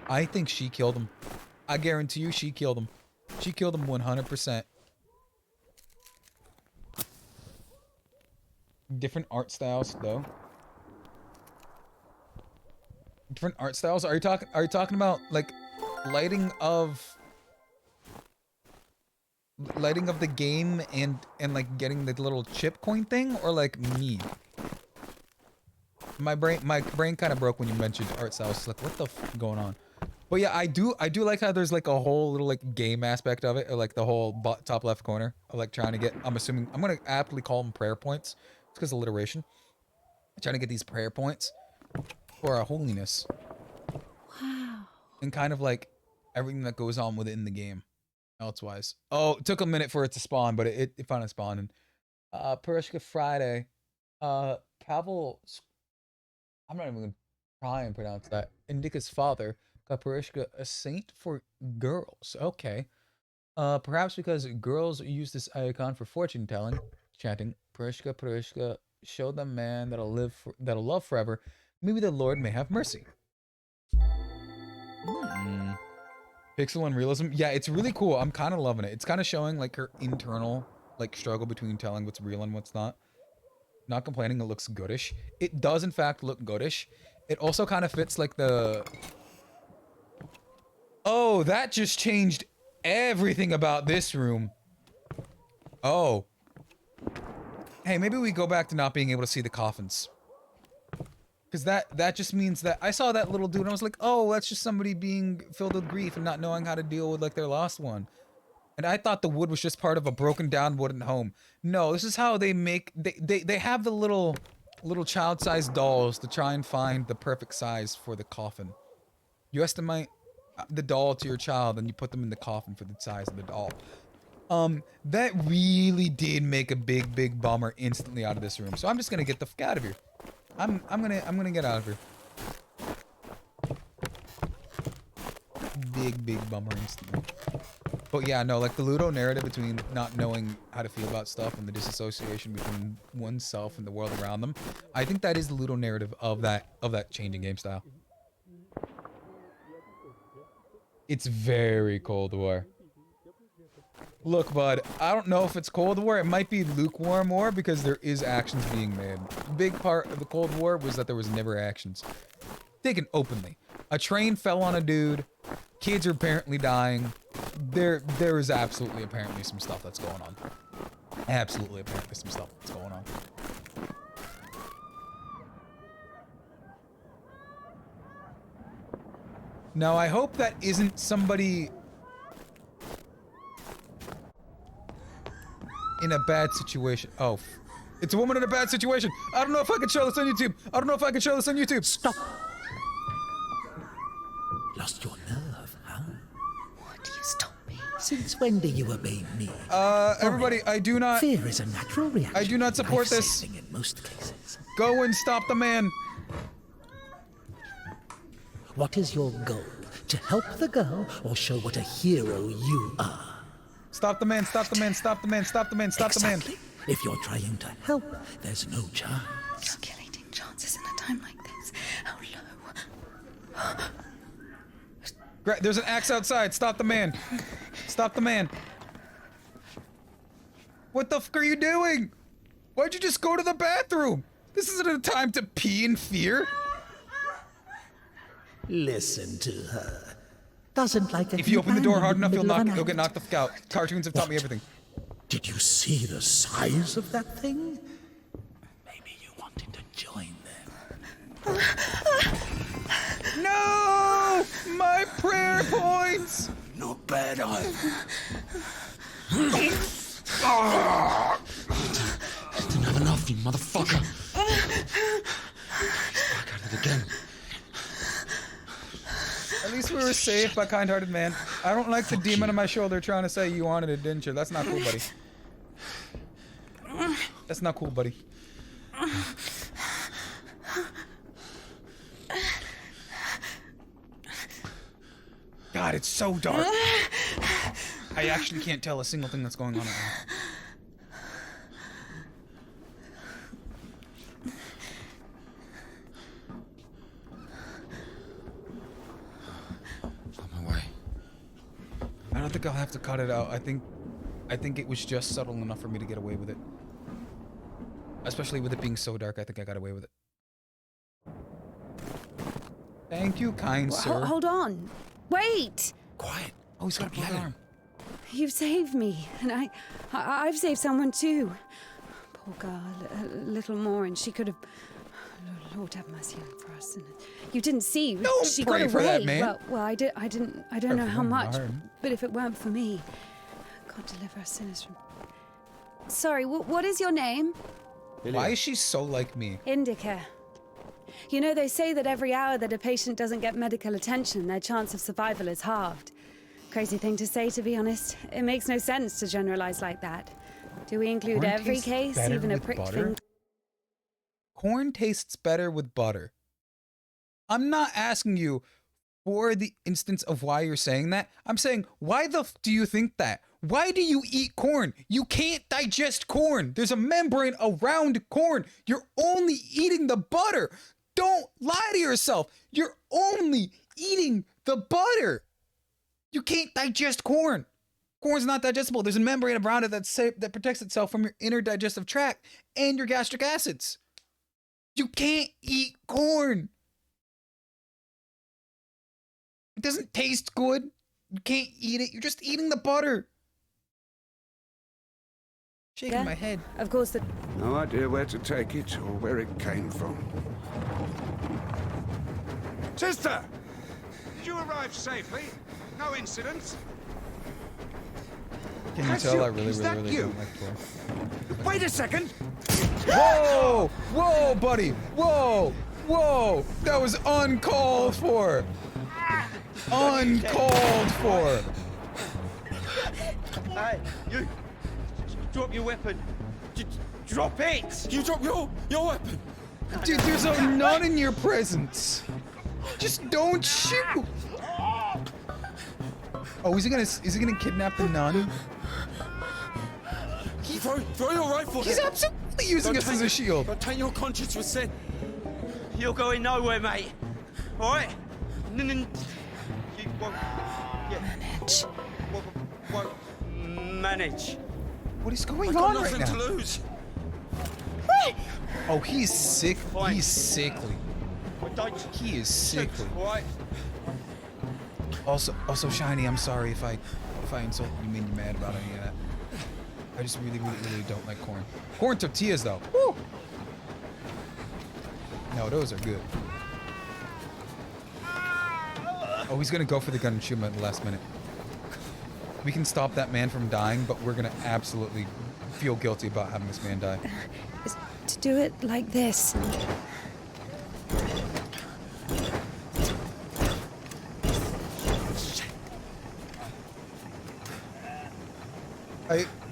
I think she killed him. I guarantee you she killed him. She killed him 100%. Different art styles, though. Different art styles? Are you talking about, like, lighting of the game and like getting the little chip coin thing, or like me? My brain kind of broke when you mentioned art styles. It's like, what the f going on? But yeah, I do like how there's like a whole little like game aspect of it, or like the whole top left corner of like trying to get, I'm assuming, I'm gonna aptly call them prayer points. It's because of alliteration. Trying to get these prayer points for our holiness. Wow. And kind of like everything that goes on within the game. Elsewise. Oh, it took a minute for it to spawn, but it finally spawned. And Perishka Friday. Pavel, I'm not even gonna try and pronounce that. Indika's father got Perishka a saint for girls. Okay. Perhaps because girls use this icon for fortune telling, chanting Perishka, Perishka, show the man that'll love forever. Maybe the Lord may have mercy. Pixel and realism. Yeah, it's really cool. I'm kind of loving it. It's kind of showing like her internal like struggle between telling what's real and what's not. Not complaining, it looks goodish. It does in fact look goodish. It also kind of fits like the... Oh, that just changed everything about this room. Oh. Hey, maybe we go back to not being able to see the coffins. Because that just means that I saw that little dude and I was like, oh, that's just somebody being filled with grief and not knowing how to deal with like their lost one. And I thought the wood was just part of a broken down wooden home. No, this is how they make, they have the little child-sized dolls to try and find the perfect size for the coffin. You estimate the doll to your child and you put them in the coffin for the size of the doll. That really did make a big bummer instantly out of this room. So I'm just gonna get the fuck out of here. I'm gonna get out of here. Big bummer instantly. But yeah, no, like the Ludo narrative between not knowing how to feel about stuff and the disassociation between oneself and the world around them. I think that is the Ludo narrative of that changing game style. It's very Cold War. Look, bud, I don't know if it's Cold War. It might be lukewarm war because there is actions being made. Big part of the Cold War was that there was never actions taken openly. A train fell on a dude. Kids are apparently dying. There is absolutely apparently some stuff that's going on. Absolutely apparently some stuff that's going on. Now, I hope that isn't somebody in a bad situation. Oh, it's a woman in a bad situation. I don't know if I can show this on YouTube. I don't know if I can show this on YouTube. Stop. Lost your nerve, huh? Why do you stop me? Since when do you obey me? Everybody, I do not... Fear is a natural reaction. I do not support this. In most cases. Go and stop the man. What is your goal? To help the girl or show what a hero you are? Stop the man, stop the man, stop the man, stop the man, stop Exactly. the man. If you're trying to help, there's no chance. Calculating chances in a time like this. How low? There's an axe outside. Stop the man. Stop the man. What the fuck are you doing? Why'd you just go to the bathroom? This isn't a time to pee in fear. Listen to her. Doesn't like a If you open the door hard enough, he'll get knocked the fuck out. Cartoons have taught me everything. Did you see the size of that thing? Maybe you wanted to join them. No! My prayer points! Not bad, Didn't have enough, you motherfucker. Back at it again. At least we were safe by kind-hearted man. I don't like the demon on my shoulder trying to say you wanted it, didn't you? That's not cool, buddy. That's not cool, buddy. God, it's so dark. I actually can't tell a single thing that's going on right now. On my way. I don't think I'll have to cut it out. I think it was just subtle enough for me to get away with it. Especially with it being so dark, I think I got away with it. Thank you, kind sir. Hold on. Wait! Quiet. Oh, he's got a blood arm. You've saved me, and I've saved someone too. Poor girl, a little more, and she could have. Lord have mercy for us. And you didn't see. Don't she pray got for away. that, man. Well, I don't know how much, but if it weren't for me, God deliver us sinners from. Sorry, what is your name? Why is she so like me? INDIKA. You know, they say that every hour that a patient doesn't get medical attention, their chance of survival is halved. Crazy thing to say, to be honest. It makes no sense to generalize like that. Do we include Corn every tastes case, better even a with pricked butter? finger? Corn tastes better with butter. I'm not asking you for the instance of why you're saying that. I'm saying, why the f do you think that? Why do you eat corn? You can't digest corn. There's a membrane around corn. You're only eating the butter. Don't lie to yourself. You're only eating the butter. You can't digest corn. Corn's not digestible. There's a membrane around it that protects itself from your inner digestive tract and your gastric acids. You can't eat corn. It doesn't taste good. You can't eat it. You're just eating the butter. Shaking my head. Of course, No idea where to take it or where it came from. Sister! Did you arrive safely? No incidents? Can you tell I really don't like corn? Wait a second! Whoa! Whoa, buddy! Whoa! Whoa! That was uncalled for! Uncalled for! Hey, you! Drop your weapon! Drop it! You drop your weapon! Dude, there's a nun in your presence! Just don't shoot! Oh, is he gonna kidnap the nun? Throw your rifle. He's absolutely using us as a shield. Don't taint your conscience with sin. You're going nowhere, mate. All right? You won't. Manage. Won't manage. What is going I on got right nothing now? to lose. Oh, he's sick. Fine. He's sickly. He is sickly. All right? Also, Shiny, I'm sorry if I insulted you, made you mad about any of that. I just really don't like corn. Corn tortillas, though. Woo! No, those are good. Oh, he's gonna go for the gun and shoot him at the last minute. We can stop that man from dying, but we're gonna absolutely feel guilty about having this man die. To do it like this.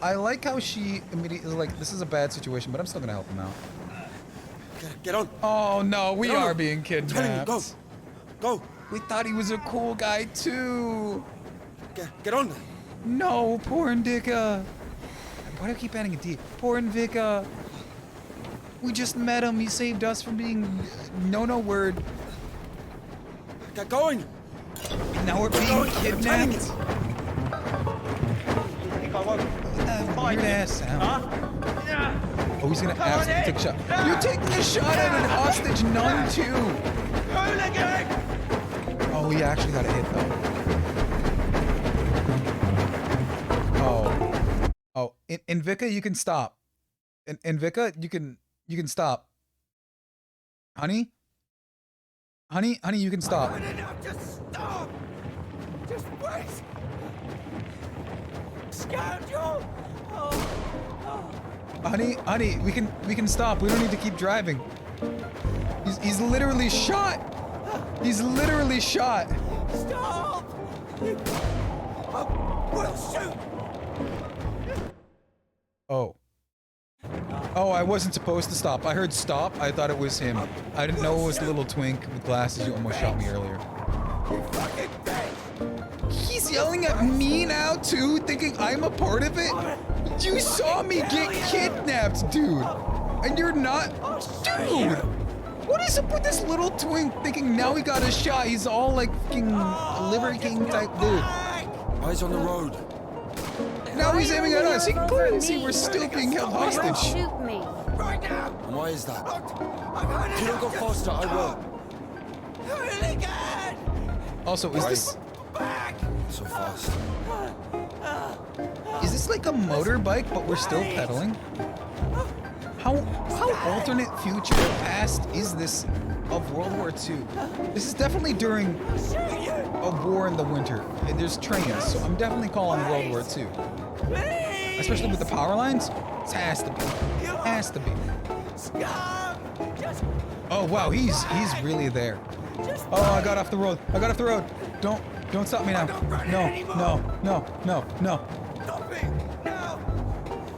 I like how she immediately is like, this is a bad situation, but I'm still gonna help him out. Get on. Oh no, we Get on. are being kidnapped. Go. Go. We thought he was a cool guy too. Get on. No, poor INDIKA. Why do I keep adding a D? Poor INDIKA. We just met him. He saved us from being no word. Get going. Now we're being kidnapped. Weird ass sound. Oh, he's gonna absolutely take a shot. You're taking a shot at an hostage nun too. Oh, he actually got a hit though. Oh, INDIKA, you can stop. INDIKA, you can stop. Honey, you can stop. Just stop. Just wait. Scoundrel. Honey, we can stop. We don't need to keep driving. He's literally shot. He's literally shot. Stop. We'll shoot. Oh, I wasn't supposed to stop. I heard stop. I thought it was him. I didn't know it was the little twink with glasses who almost shot me earlier. You fucking bitch. He's yelling at me now too, thinking I'm a part of it? You saw me get kidnapped, dude! And you're not... Dude! What is up with this little twink thinking now he got a shot? He's all like fucking Liver King type dude. Eyes on the road. Now he's aiming at us. He can clearly see we're still being held hostage. Shoot me. Right now! And why is that? If you don't go faster, I will. Hooligan! Also, is this... So fast. Is this like a motorbike, but we're still pedaling? How alternate future past is this of World War II? This is definitely during a war in the winter. And there's trains, so I'm definitely calling World War II. Especially with the power lines. It has to be. Has to be. Oh wow, he's really there. Oh, I got off the road. I got off the road. Don't stop me now. No. Stop it now,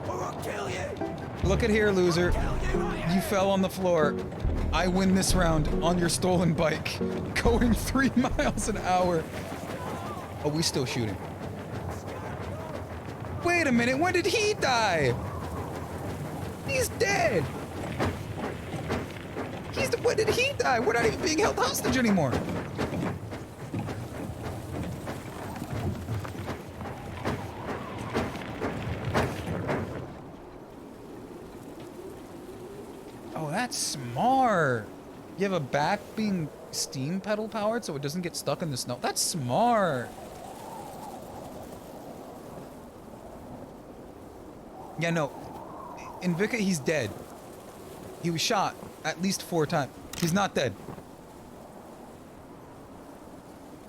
or I'll kill you. Look at here, loser. You fell on the floor. I win this round on your stolen bike, going 3 miles an hour. Oh, we still shooting. Wait a minute, when did he die? He's dead. When did he die? We're not even being held hostage anymore. Oh, that's smart. You have a back being steam pedal powered so it doesn't get stuck in the snow. That's smart. Yeah, no. INDIKA, he's dead. He was shot at least 4 times. He's not dead.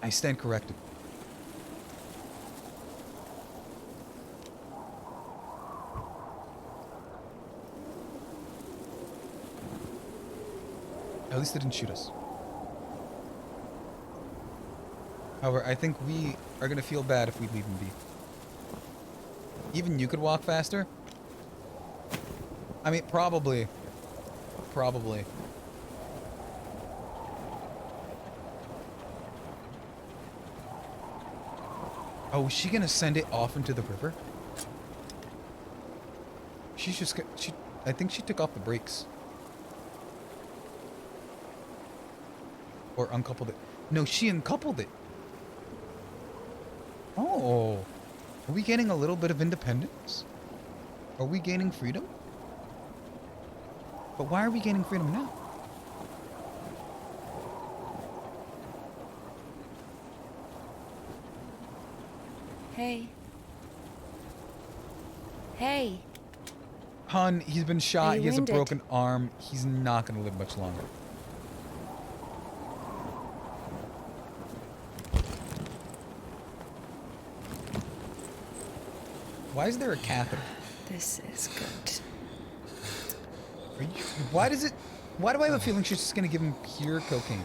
I stand corrected. At least they didn't shoot us. However, I think we are gonna feel bad if we leave him be. Even you could walk faster. I mean, probably. Probably. Oh, is she gonna send it off into the river? She's just I think she took off the brakes. Or uncoupled it. No, she uncoupled it. Oh. Are we getting a little bit of independence? Are we gaining freedom? But why are we gaining freedom now? Hey. Hey. Hun, he's been shot. He has a wounded? broken arm. He's not going to live much longer. Why is there a catheter? This is good. Are you, why do I have a feeling she's just gonna give him pure cocaine?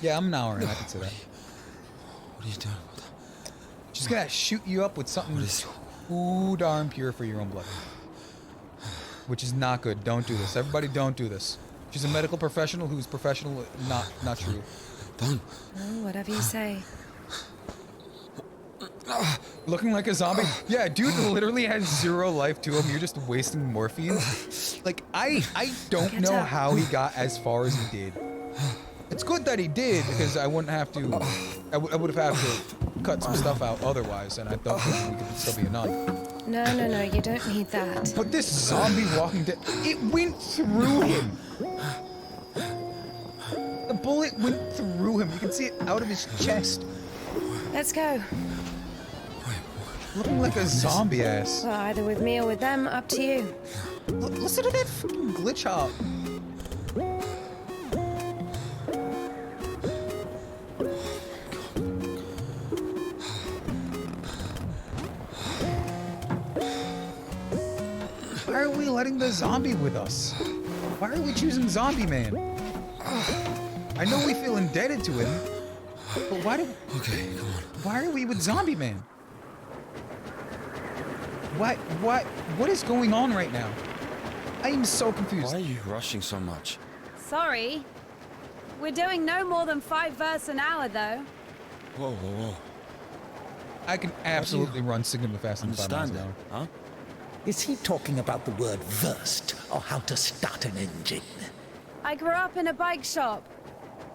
Yeah, I'm an hour and I can say that. What are you doing? She's gonna shoot you up with something too darn pure for your own blood. Which is not good. Don't do this. Everybody don't do this. She's a medical professional who's professional, not true. Done. Oh, whatever you say. Looking like a zombie? Yeah, dude literally has 0 life to him. You're just wasting morphine. Like, I don't know how he got as far as he did. It's good that he did, because I wouldn't have to... I would have had to cut some stuff out otherwise, and I don't think we could still be a nun. No, you don't need that. But this zombie walking dead... It went through him! The bullet went through him. You can see it out of his chest. Let's go. Looking like a zombie ass. Well, either with me or with them, up to you. Listen to that fucking glitch hop. Why are we letting the zombie with us? Why are we choosing Zombie Man? I know we feel indebted to him, but why do... Okay, come on. Why are we with Zombie Man? What is going on right now? I am so confused. Why are you rushing so much? Sorry. We're doing no more than 5 verses an hour, though. Whoa, whoa, whoa. I can absolutely run significantly faster than 5 miles Understand an it, hour. huh? Is he talking about the word versed, or how to start an engine? I grew up in a bike shop.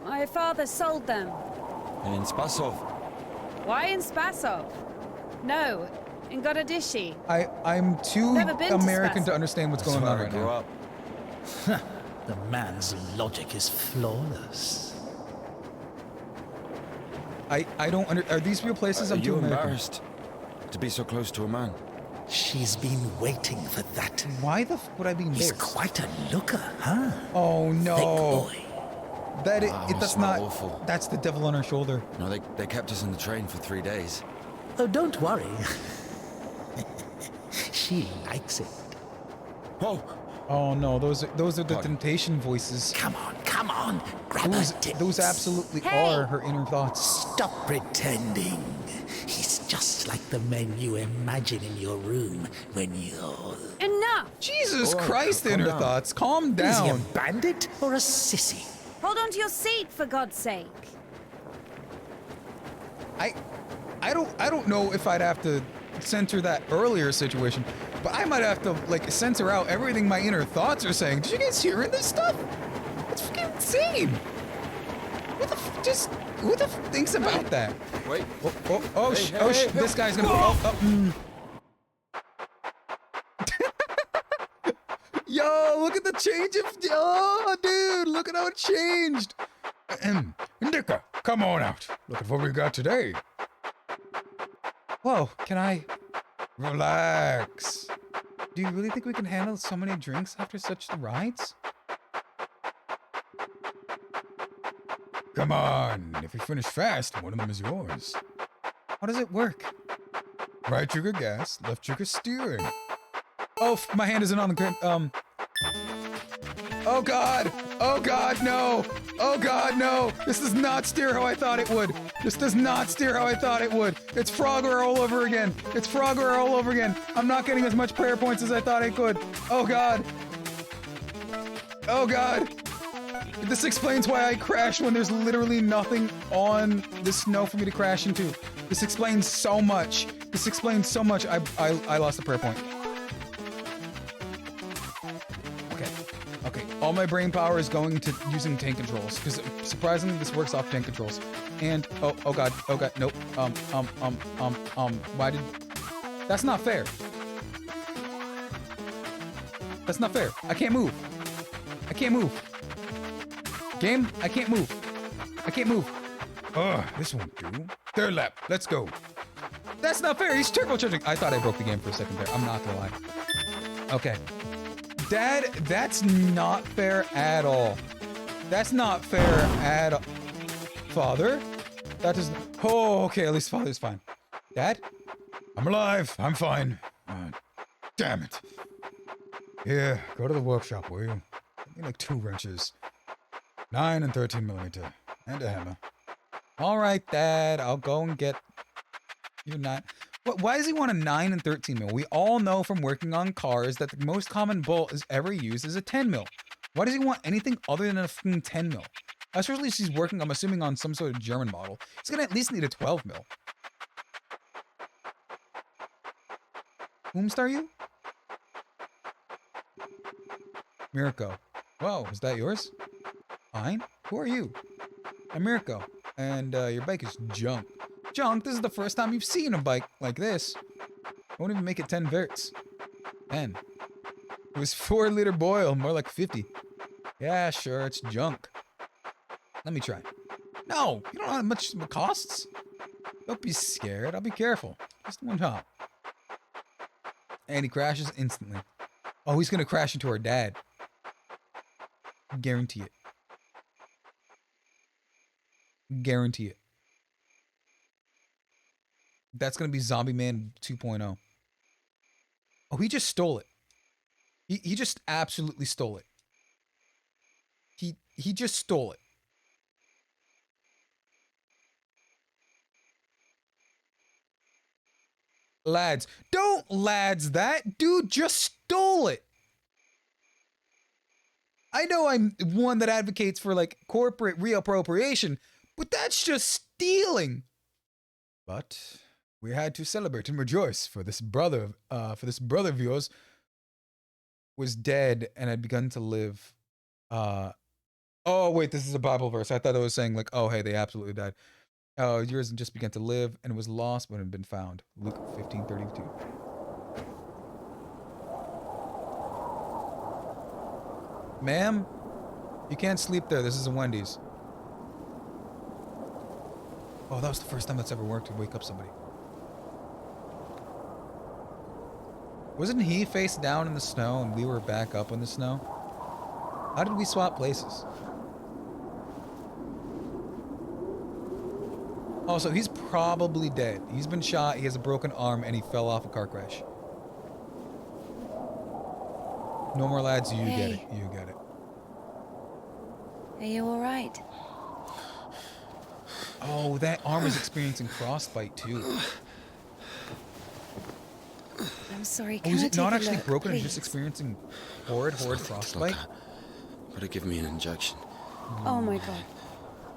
My father sold them. In Spasov. Why in Spasov? No, in Gorodishi. I'm too Never been to American to Spasov. understand what's That's going on where I right grew now. up. The man's logic is flawless. I don't under. Are these real places? Are I'm too you American. embarrassed to be so close to a man? She's been waiting for that. Why the f would I be He's embarrassed? quite a looker, huh? Oh Thick no. boy. That Wow, you that's smell not. awful. That's the devil on her shoulder. No, they kept us in the train for 3 days. Oh, don't worry. She likes it. Whoa! Oh no, those are the Pardon. temptation voices. Come on. Grab her tits. Those absolutely Hey! are her inner thoughts. Stop pretending. He's just like the men you imagine in your room when you're... Enough! Jesus All right, Christ, calm inner down. thoughts. Calm Is he a down. bandit or a sissy? Hold on to your seat, for God's sake. I don't know if I'd have to censor that earlier situation, but I might have to like censor out everything my inner thoughts are saying. Did you guys hear this stuff? It's freaking insane. What the who the f thinks about that? Wait. This guy's gonna. Yo, look at the change of. Oh, dude, look at how it changed. Indika, come on out. Look at what we got today. Whoa, can I relax? Do you really think we can handle so many drinks after such rides? Come on, if we finish fast, one of them is yours. How does it work? Right trigger gas, left trigger steering. Oh, my hand isn't on the Oh God! Oh God, no! Oh God, no! This does not steer how I thought it would. This does not steer how I thought it would. It's Frogger all over again. It's Frogger all over again. I'm not getting as much prayer points as I thought I could. Oh God. Oh God. This explains why I crashed when there's literally nothing on the snow for me to crash into. This explains so much. This explains so much. I lost a prayer point. Okay, all my brain power is going to using tank controls, because surprisingly this works off tank controls. And oh god, nope. Why did... That's not fair. That's not fair. I can't move. I can't move. Game, I can't move. I can't move. Ugh, this won't do. Third lap, let's go. That's not fair, he's turbocharging. I thought I broke the game for a second there, I'm not gonna lie. Okay. Dad, that's not fair at all. That's not fair at all. Father? That is... Oh, okay, at least Father's fine. Dad? I'm alive. I'm fine. Damn it. Here, go to the workshop, will you? Give me like 2 wrenches. 9 and 13 millimeter. And a hammer. Alright, Dad. I'll go and get... You're not... Why does he want a 9 and 13 mil? We all know from working on cars that the most common bolt is ever used is a 10 mil. Why does he want anything other than a fucking 10 mil? Especially if he's working, I'm assuming, on some sort of German model. He's gonna at least need a 12 mil. Whomst are you? Mirko. Whoa, is that yours? Fine. Who are you? I'm Mirko. And your bike is junk. Junk? This is the first time you've seen a bike like this. Won't even make it 10 verts. 10. It was 4-liter boil, more like 50. Yeah, sure, it's junk. Let me try. No, you don't know how much it costs. Don't be scared, I'll be careful. Just one hop. And he crashes instantly. Oh, he's gonna crash into our dad. Guarantee it. Guarantee it. That's gonna be Zombie Man 2.0. Oh, he just stole it. He just absolutely stole it. He just stole it. Lads, don't lads that. Dude just stole it. I know I'm one that advocates for like corporate reappropriation, but that's just stealing. But we had to celebrate and rejoice for this brother of yours was dead and had begun to live. Oh wait, this is a Bible verse. I thought it was saying like, oh hey, they absolutely died. Oh, yours just began to live and was lost but had been found. Luke 15:32. Ma'am, you can't sleep there. This is a Wendy's. Oh, that was the first time that's ever worked to wake up somebody. Wasn't he face down in the snow and we were back up in the snow? How did we swap places? Also, he's probably dead. He's been shot, he has a broken arm, and he fell off a car crash. No more lads, you get it. You get it. Are you alright? Oh, that arm is experiencing frostbite too. I'm sorry, Oh, can is I it take not a actually look, broken and please? just experiencing horrid frostbite? Better give me an injection. Oh my god.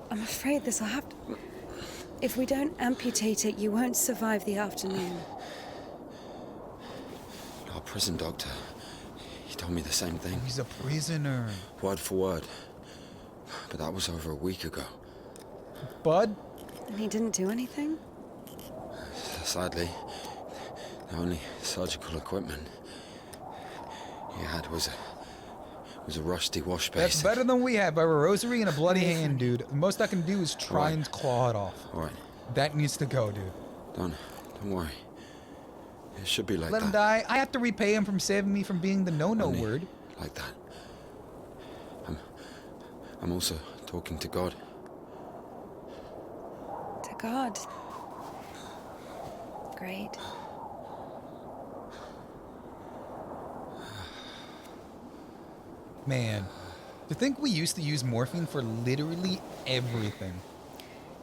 I'm afraid this will have to... If we don't amputate it, you won't survive the afternoon. Our prison doctor, he told me the same thing. He's a prisoner. Word for word. But that was over a week ago. Bud? And he didn't do anything? Sadly, the only surgical equipment he had was a rusty wash basin. That's better than we have. I have a rosary and a bloody hand, dude. The most I can do is try and claw it off. Alright. That needs to go, dude. Don't worry. It should be like Let that. him die. I have to repay him from saving me from being the no-no Only word. like that. I'm also talking to God. To God. Great. Man, to think we used to use morphine for literally everything.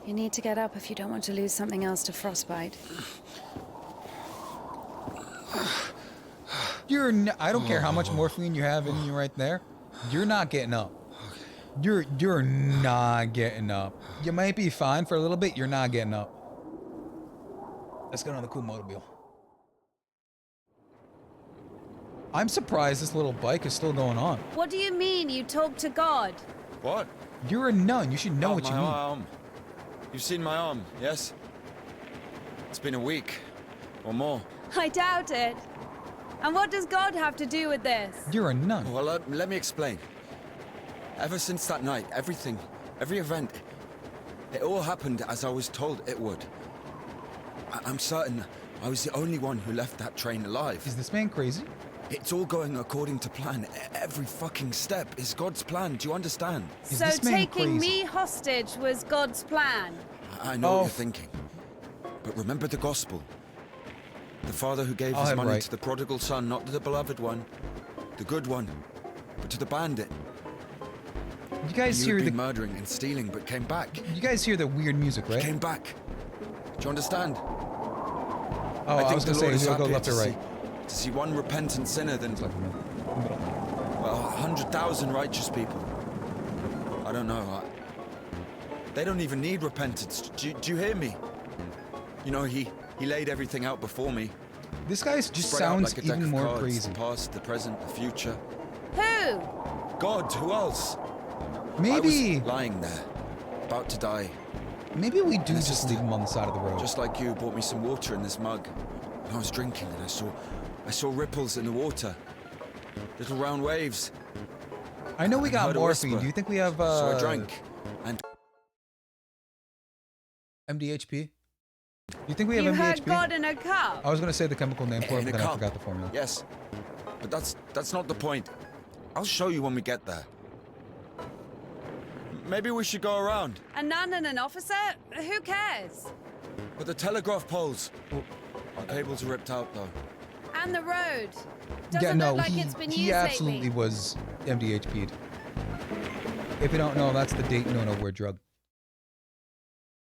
You need to get up if you don't want to lose something else to frostbite. I don't care how much morphine you have in you right there. You're not getting up. You're not getting up. You might be fine for a little bit. You're not getting up. Let's get on the cool mobile. I'm surprised this little bike is still going on. What do you mean you talk to God? What? You're a nun. You should know what you mean. Arm. You've seen my arm, yes? It's been a week. Or more. I doubt it. And what does God have to do with this? You're a nun. Well, let me explain. Ever since that night, every event, it all happened as I was told it would. I'm certain I was the only one who left that train alive. Is this man crazy? It's all going according to plan. Every fucking step is God's plan. Do you understand? So taking me hostage was God's plan? I know what you're thinking. But remember the gospel. The father who gave his money to the prodigal son, not to the beloved one, the good one, but to the bandit. You guys hear the murdering and stealing, but came back. You guys hear the weird music, right? He came back. Do you understand? Oh, I was gonna say, he'll go left or right. To see one repentant sinner than 100,000 righteous people. I don't know. They don't even need repentance. Do you hear me? You know, he laid everything out before me. This guy just Spread out sounds like a deck even of more cards, crazy. The past, the present, the future. Who? God, who else? Maybe. I was lying there, about to die. Maybe we do just leave him on the side of the road. Just like you brought me some water in this mug. And I was drinking and I saw ripples in the water. Little round waves. I know we got morphine. whisper. Do you think we have So I drank. And MDHP? Do you think we have You MDHP? heard God in a cup? I was gonna say the chemical name for it, in but a then I cup. forgot the formula. Yes. But that's not the point. I'll show you when we get there. Maybe we should go around. A nun and an officer? Who cares? But the telegraph poles. Our cables are ripped out though. And the road. Doesn't Yeah, no, look like it's been he used absolutely lately. was MDHP'd. If you don't know, that's the date no-no word drug.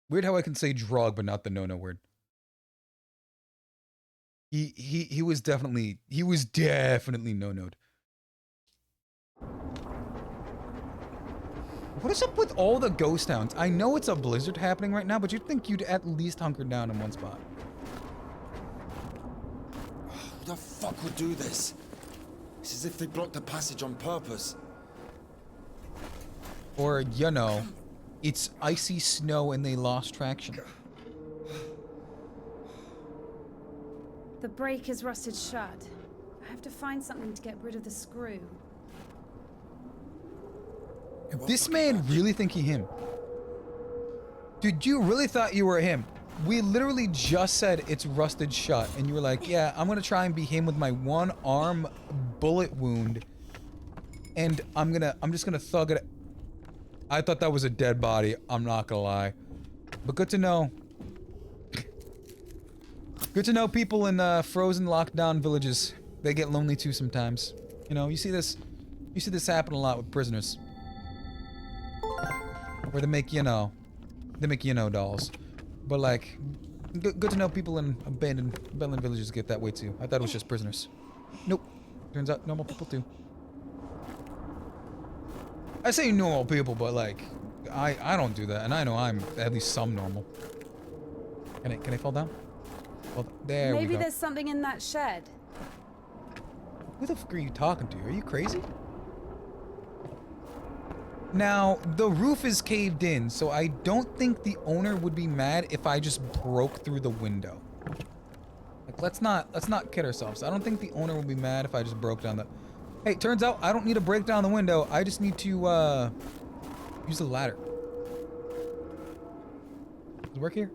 Weird how I can say drug, but not the no-no word. He was definitely no-no'd. What is up with all the ghost towns? I know it's a blizzard happening right now, but you'd think you'd at least hunker down in one spot. Who the fuck would do this? It's as if they blocked the passage on purpose. Or, you know, it's icy snow and they lost traction. The brake is rusted shut. I have to find something to get rid of the screw. This man really think he him? Dude, you really thought you were him? We literally just said it's rusted shut, and you were like, yeah, I'm gonna try and be him with my one arm bullet wound, and I'm just gonna thug it. I thought that was a dead body, I'm not gonna lie. But good to know. Good to know people in frozen lockdown villages. They get lonely too sometimes. You know, you see this happen a lot with prisoners. Where they make, you know, dolls. But like, good to know people in abandoned villages get that way too. I thought it was just prisoners. Nope. Turns out normal people too. I say normal people, but like, I don't do that, and I know I'm at least some normal. Can I fall down? Well, there we go. Maybe there's something in that shed. Who the fuck are you talking to? Are you crazy? Now, the roof is caved in, so I don't think the owner would be mad if I just broke through the window. Like, let's not kid ourselves. I don't think the owner would be mad if I just broke down the... Hey, turns out I don't need to break down the window. I just need to, use the ladder. Does it work here?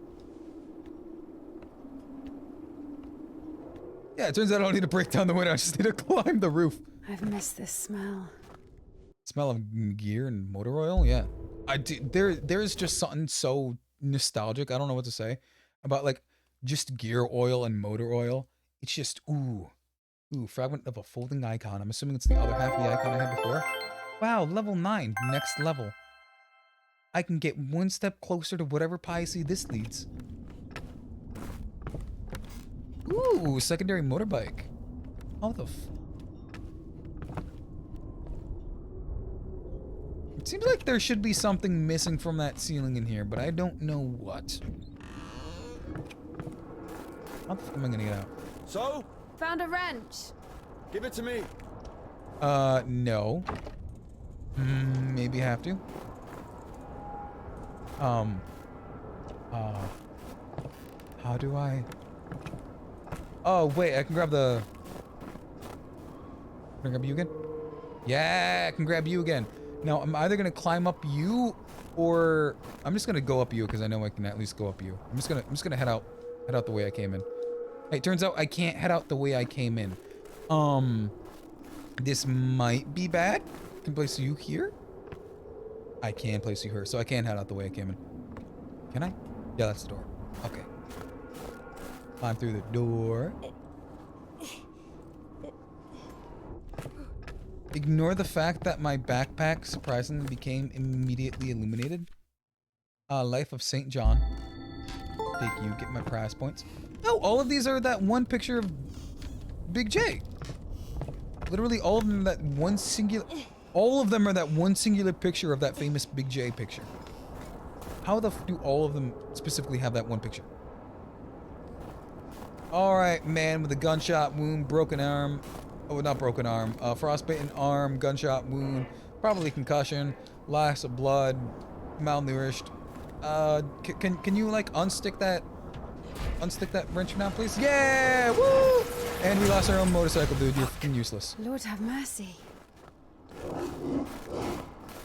Yeah, it turns out I don't need to break down the window. I just need to climb the roof. I've missed this smell. Smell of gear and motor oil? Yeah. There's just something so nostalgic. I don't know what to say about like just gear oil and motor oil. It's just, ooh, fragment of a folding icon. I'm assuming it's the other half of the icon I had before. Wow, level 9, next level. I can get one step closer to whatever piety this leads. Ooh, secondary motorbike. How the f... It seems like there should be something missing from that ceiling in here, but I don't know what. How the fuck am I gonna get out? So? Found a wrench. Give it to me. No. Maybe have to. How do I... Oh, wait, I can grab the... Can I grab you again? Yeah, I can grab you again. Now, I'm either gonna climb up you, or... I'm just gonna go up you, because I know I can at least go up you. I'm just gonna head out the way I came in. Hey, turns out I can't head out the way I came in. This might be bad. Can place you here? I can place you here, so I can head out the way I came in. Can I? Yeah, that's the door. Okay. Climb through the door. Ignore the fact that my backpack surprisingly became immediately illuminated. Life of St. John. Take you, get my prize points. No, all of these are that one picture of Big J. Literally all of them that one singular... All of them are that one singular picture of that famous Big J picture. How the f do all of them specifically have that one picture? Alright, man with a gunshot wound, broken arm. Oh, not broken arm. Frostbitten arm, gunshot wound, probably concussion, loss of blood, malnourished. Can you like unstick that wrench now, please? Yeah! Woo! And we lost our own motorcycle, dude. You're fucking useless. Lord have mercy.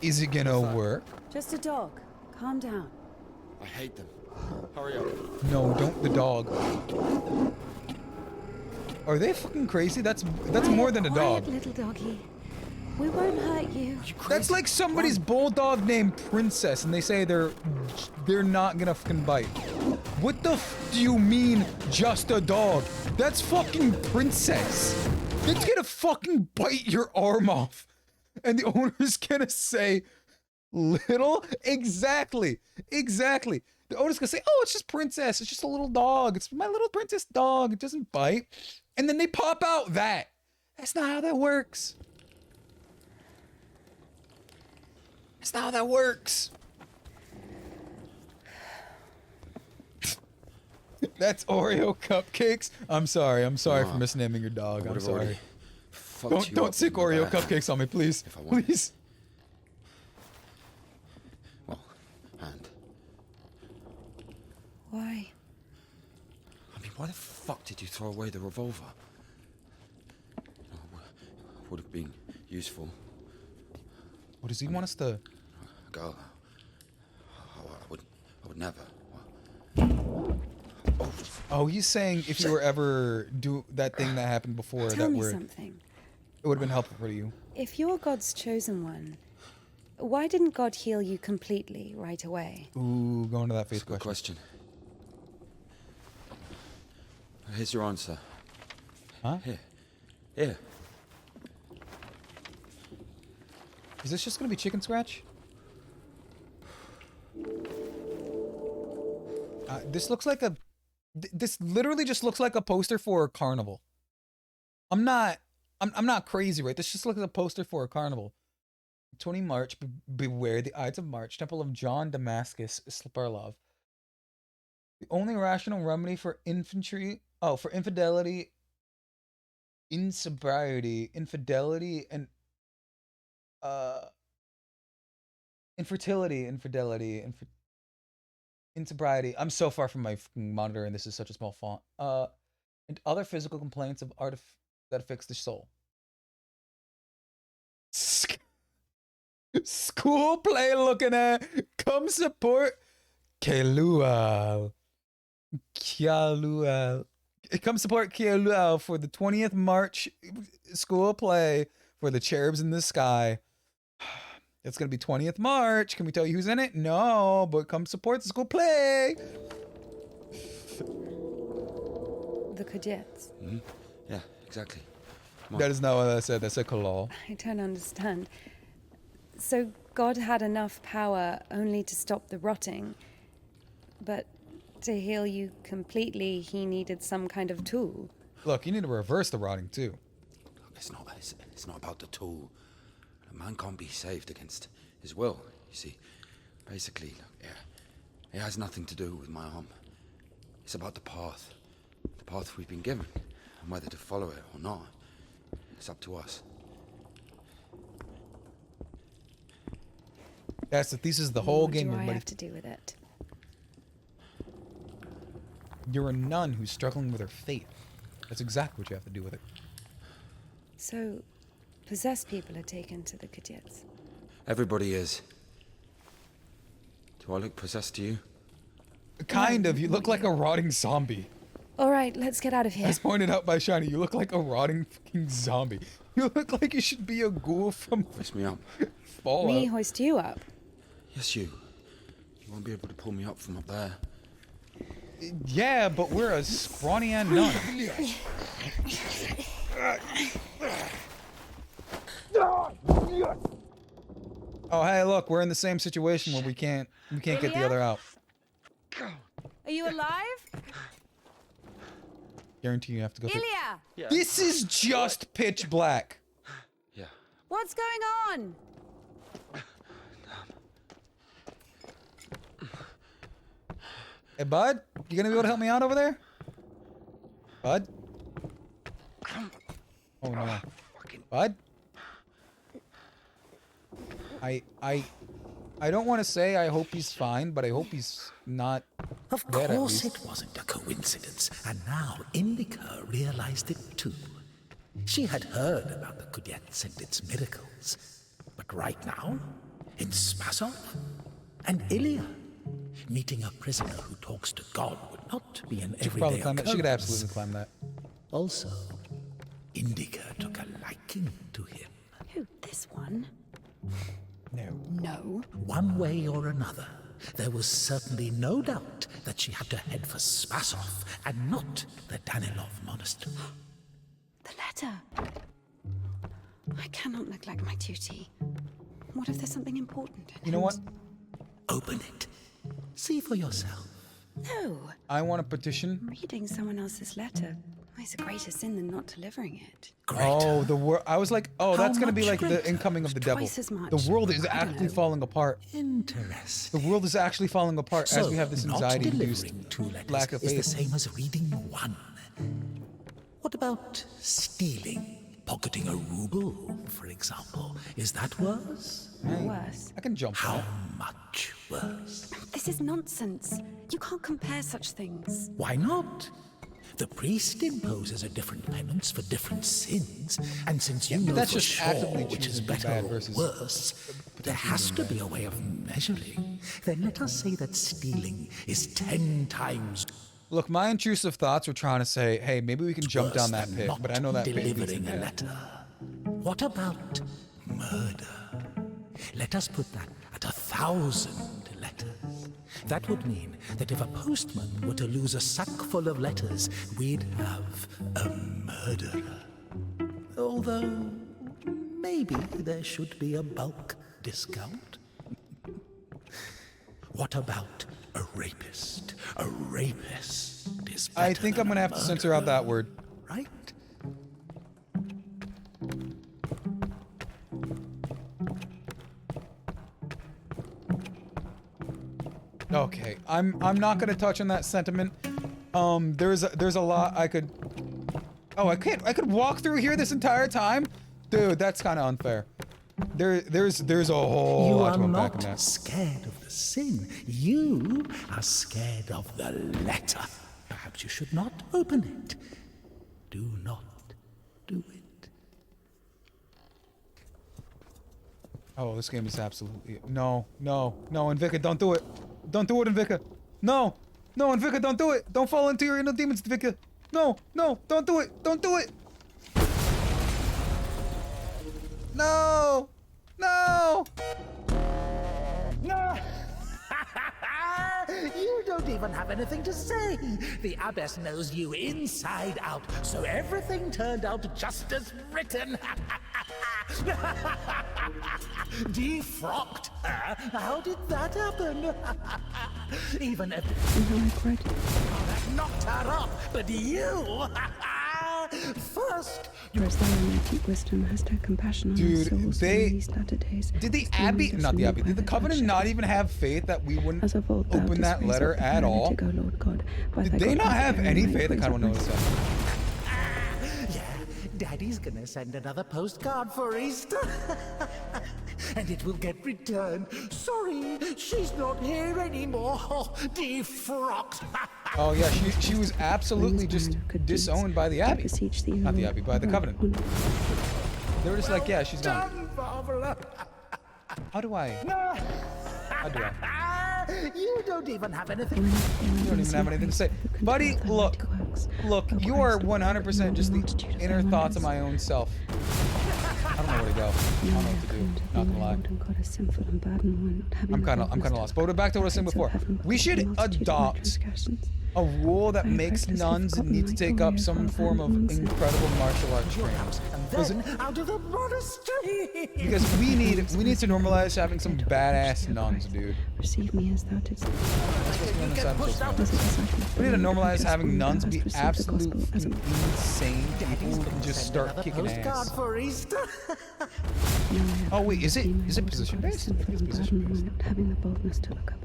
Is it gonna work? Just a dog. Calm down. I hate them. Hurry up. No, don't the dog. Are they fucking crazy? That's more than a dog. Quiet, little doggy. We won't hurt you. That's like somebody's bulldog named Princess, and they say they're not gonna fucking bite. What the f do you mean, just a dog? That's fucking Princess. It's gonna fucking bite your arm off, and the owner's gonna say, "Little." Exactly. The owner's gonna say, "Oh, it's just Princess. It's just a little dog. It's my little princess dog. It doesn't bite." And then they pop out that. That's not how that works. That's not how that works. That's Oreo cupcakes. I'm sorry for misnaming your dog. I'm sorry. Don't sick Oreo cupcakes on me, please. Please. Well, and Why? I mean, why the fuck did you throw away the revolver? Would have been useful. What does he want us to? Girl, I would never. Oh, he's saying if you were ever do that thing that happened before Tell that me were, something. it would have been helpful for you. If you're God's chosen one, why didn't God heal you completely right away? Ooh, going to that face Good question. Here's your answer. Huh? Here. Is this just gonna be chicken scratch? This looks like a. This literally just looks like a poster for a carnival. I'm not crazy, right? This just looks like a poster for a carnival. 20 March, beware the Ides of March, Temple of John Damascus, Sparlov. The only rational remedy for infidelity, insobriety, infidelity, and infertility, insobriety. I'm so far from my monitor, and this is such a small font. And other physical complaints of that affects the soul. School play looking at. Come support Kelual. Come support Kelual for the 20th March school play for the Cherubs in the Sky. It's going to be 20th March. Can we tell you who's in it? No, but come support the school play. The Cadets. Mm-hmm. Yeah, exactly. That is not what I said. That's a kolal. I don't understand. So God had enough power only to stop the rotting, but to heal you completely, he needed some kind of tool. Look, you need to reverse the rotting too. It's not about the tool. A man can't be saved against his will, you see. Basically, it has nothing to do with my arm. It's about the path we've been given, and whether to follow it or not, it's up to us. That's the thesis of the whole game, What do I everybody. have to do with it? You're a nun who's struggling with her faith. That's exactly what you have to do with it. So, possessed people are taken to the Cadets. Everybody is. Do I look possessed to you? Kind of. You look like a rotting zombie. All right, let's get out of here. As pointed out by Shiny, you look like a rotting fucking zombie. You look like you should be a ghoul from Hoist me up. Fallout. Me hoist you up? Yes, you. You won't be able to pull me up from up there. Yeah, but we're a scrawny and nun. Oh, hey, look, we're in the same situation where we can't get the other out. Are you alive? Guarantee you have to go through. Ilya! This is just pitch black. Yeah. What's going on? Hey, bud, you gonna be able to help me out over there? Bud? Oh no. Bud? I don't want to say I hope he's fine, but I hope he's not Of dead at course least. it wasn't a coincidence, and now Indika realized it too. She had heard about the Cadets and its miracles, but right now, in Spasov and Ilya, meeting a prisoner who talks to God would not be an She could probably everyday climb that. She could occurrence. absolutely climb that. Also, Indika took a liking to him. Who, this one? No. No. One way or another, there was certainly no doubt that she had to head for Spasov and not the Danilov Monastery. The letter. I cannot neglect my duty. What if there's something important? You know what? Open it. See for yourself. No. I want a petition. Reading someone else's letter It's a greater sin than not delivering it. Oh, the world. I was like, oh, that's going to be like the incoming of the devil. Twice as much. The world is actually falling apart. Interesting. The world is actually falling apart as we have this anxiety-induced lack of faith. Is the same as reading one. What about stealing? Pocketing a ruble, for example. Is that worse? Worse. I can jump How much worse? This is nonsense. You can't compare such things. Why not? The priest imposes a different penance for different sins, and since you know that's for just sure actively which is choosing better bad or versus worse, there has to be a way of measuring. Then let us say that stealing is 10 times. Look, my intrusive thoughts were trying to say, hey, maybe we can jump down that pit, but I know that pit leads delivering to a death. letter. What about murder? Let us put that at 1,000 letters. That would mean that if a postman were to lose a sack full of letters, we'd have a murderer. Although, maybe there should be a bulk discount. What about a rapist? A rapist is better I think I'm going to have to censor out that word. Right? Okay, I'm not gonna touch on that sentiment. There's a lot I could. Oh, I could walk through here this entire time, dude. That's kind of unfair. There's a whole lot to unpack in that. You are not scared of the sin. You are scared of the letter. Perhaps you should not open it. Do not do it. Oh, this game is absolutely no, Invika, don't do it. Don't do it, Invika. No, Invika, don't do it. Don't fall into your inner demons, Invika. No, don't do it. Don't do it. No. You don't even have anything to say. The abbess knows you inside out, so everything turned out just as written. Defrocked her? How did that happen? Even if that knocked her up, but you first. For as thou may keep wisdom, hast had compassion on our souls in these latter days. Did the Abbey, not the Abbey, did the Covenant not even have faith that we wouldn't open that letter at all? Did they not have any faith? I kind of want to notice that. Yeah, Daddy's gonna send another postcard for Easter. And it will get returned. Sorry, she's not here anymore. Defrocked. Oh yeah, she was absolutely just disowned by the Abbey. Not the Abbey, by the Covenant. They were just like, yeah, she's gone. How do I? You don't even have anything. You don't even have anything to say. Buddy, look, you are 100% just the inner thoughts of my own self. I don't know where to go. I don't know what to do. Not gonna lie. I'm kind of lost. But back to what I was saying before. We should adopt a rule that makes nuns need to take up some form of incredible martial arts training. Because we need to normalize having some badass nuns, dude. Receive me as thou didst. We need to normalize having nuns be absolute insane people who can just start kicking ass. Oh wait, is it position based? I think it's position based. Having the boldness to look up.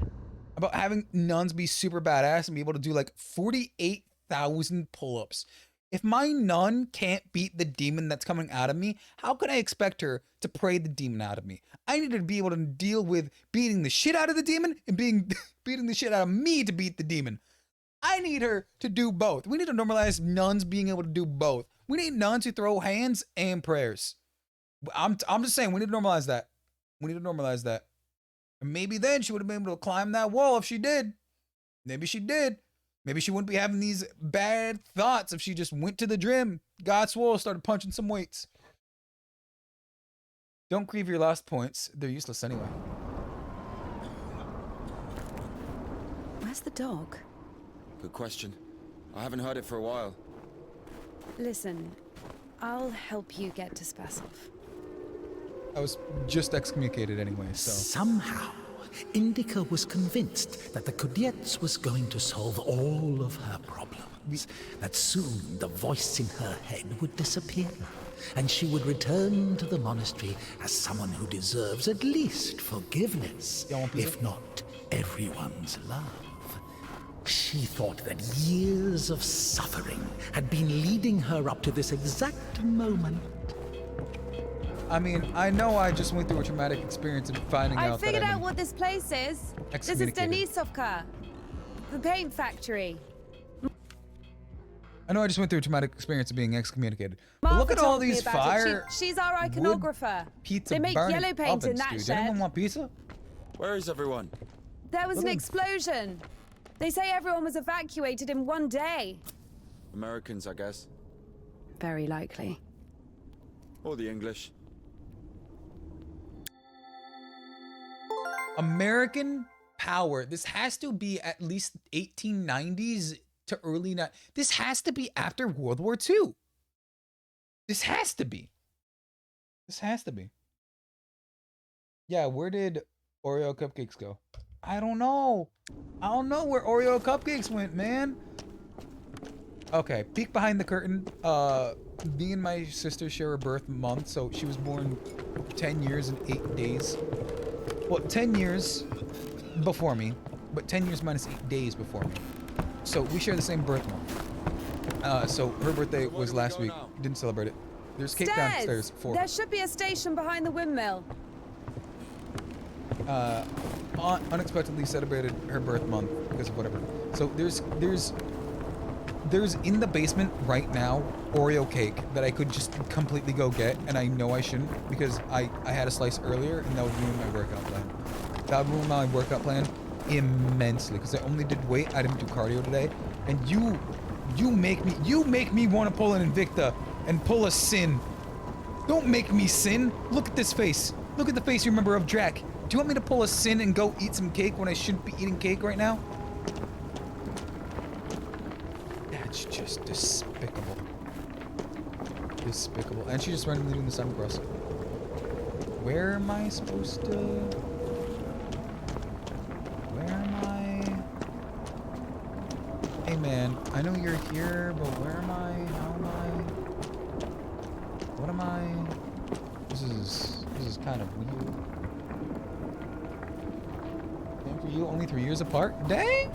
About having nuns be super badass and be able to do like 48,000 pull-ups. If my nun can't beat the demon that's coming out of me, how can I expect her to pray the demon out of me? I need to be able to deal with beating the shit out of the demon and beating the shit out of me to beat the demon. I need her to do both. We need to normalize nuns being able to do both. We need nuns who throw hands and prayers. I'm just saying, we need to normalize that. We need to normalize that. And maybe then she would have been able to climb that wall if she did. Maybe she did. Maybe she wouldn't be having these bad thoughts if she just went to the gym, got swole, started punching some weights. Don't grieve your lost points. They're useless anyway. Where's the dog? Good question. I haven't heard it for a while. Listen, I'll help you get to Spasov. I was just excommunicated anyway, so. Somehow, Indika was convinced that the Kudets was going to solve all of her problems. that soon the voice in her head would disappear, and she would return to the monastery as someone who deserves at least forgiveness, if not everyone's love. She thought that years of suffering had been leading her up to this exact moment. I mean, I know I just went through a traumatic experience and finding out that I figured out what this place is. This is excommunicated. Denisovka, the paint factory. I know I just went through a traumatic experience of being excommunicated. But Martha look at all told me these about it. fire. She's our iconographer. Pizza They make burning yellow paint in ovens, that dude. shed. Anyone want pizza? Where is everyone? There was an Look at- explosion. They say everyone was evacuated in one day. Americans, I guess. Very likely. Or the English. American power. This has to be at least 1890s to early This has to be after World War II. This has to be. This has to be. Yeah, where did Oreo cupcakes go? I don't know. I don't know where Oreo cupcakes went, man. Okay, peek behind the curtain. Me and my sister share a birth month, so she was born 10 years and 8 days. Well, 10 years before me, but 10 years minus 8 days before me. So we share the same birth month. So her birthday was last week. Didn't celebrate it. There's cake downstairs for There should be a station behind the windmill. unexpectedly celebrated her birth month because of whatever. So there's in the basement right now Oreo cake that I could just completely go get, and I know I shouldn't because I had a slice earlier and that would ruin my workout plan. That would ruin my workout plan immensely because I only did weight. I didn't do cardio today, and you make me want to pull an Invicta and pull a Sin. Don't make me sin. Look at this face. Look at the face you remember of Drac. Do you want me to pull a Sin and go eat some cake when I shouldn't be eating cake right now? That's just despicable. Despicable. And she's just randomly doing the Simon Cross. Where am I supposed to... Where am I? Hey man, I know you're here, but where am I? How am I? What am I? This is kind of weird. Same for you, only 3 years apart? Dang!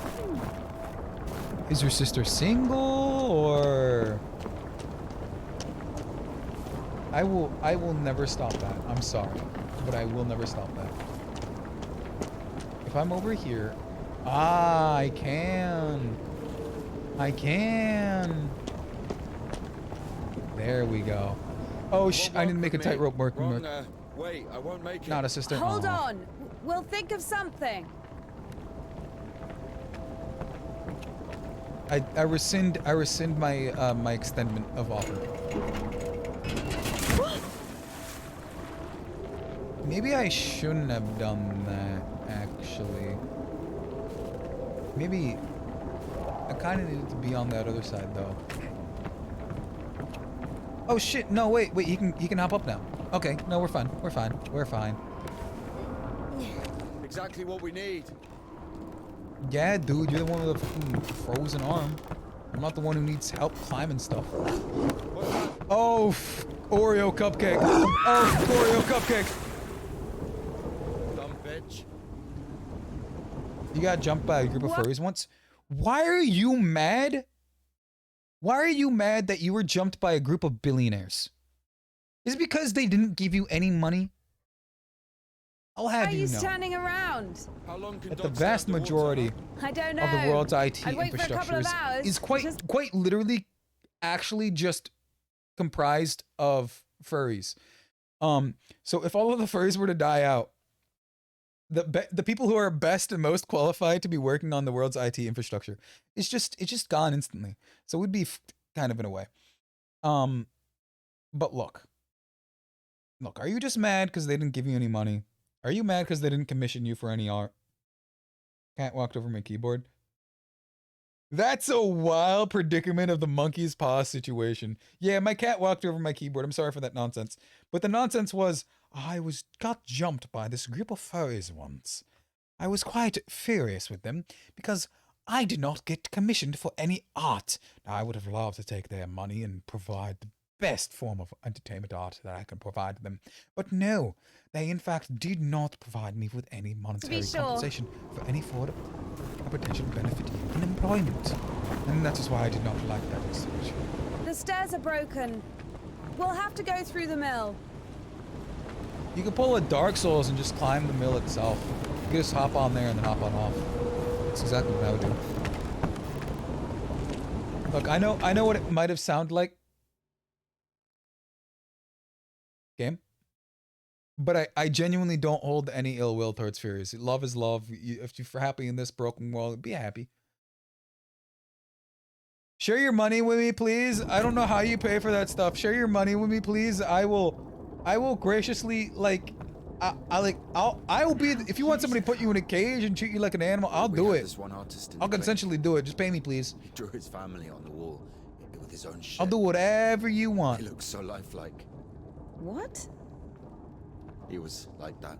Is your sister single or... I will never stop that. I'm sorry, but I will never stop that. If I'm over here, I can. There we go. Oh, I didn't make a tightrope work. Wait, I won't make it. Not a sister. Hold on. We'll think of something. I rescind my my extendment of offer. Maybe I shouldn't have done that, actually. Maybe I kind of needed to be on that other side, though. Oh shit! No, wait, he can hop up now. Okay, no, we're fine. We're fine. Exactly what we need. Yeah, dude, you're the one with the fucking frozen arm. I'm not the one who needs help climbing stuff. Oh, Oreo cupcake. Oh, Oreo cupcake. Dumb bitch. You got jumped by a group of furries once? Why are you mad? Why are you mad that you were jumped by a group of billionaires? Is it because they didn't give you any money? I'll have Why are you you know. standing around? How long can That the dogs vast stay underwater, majority I don't know. of the world's IT I'd wait for a couple infrastructure of hours. is quite literally actually just comprised of furries. So if all of the furries were to die out, the people who are best and most qualified to be working on the world's IT infrastructure, it's just gone instantly. So we'd be kind of in a way. But look, are you just mad because they didn't give you any money? Are you mad because they didn't commission you for any art? Cat walked over my keyboard. That's a wild predicament of the monkey's paw situation. Yeah, my cat walked over my keyboard. I'm sorry for that nonsense. But the nonsense was, I got jumped by this group of furries once. I was quite furious with them because I did not get commissioned for any art. Now, I would have loved to take their money and provide the best form of entertainment art that I can provide them. But no, they in fact did not provide me with any monetary compensation for any form of potential benefit in employment. And that is why I did not like that research. The stairs are broken. We'll have to go through the mill. You could pull a Dark Souls and just climb the mill itself. You could just hop on there and then hop on off. That's exactly what I would do. Look, I know what it might have sounded like. Game. But I genuinely don't hold any ill will towards fairies. Love is love. If you're happy in this broken world, be happy. Share your money with me, please. I don't know how you pay for that stuff. Share your money with me, please. I will graciously, like, I will be, if you want somebody to put you in a cage and treat you like an animal, I'll do it. I'll consensually do it. Just pay me, please. He drew his family on the wall with his own shit. I'll do whatever you want. He looks so lifelike. What? He was like that.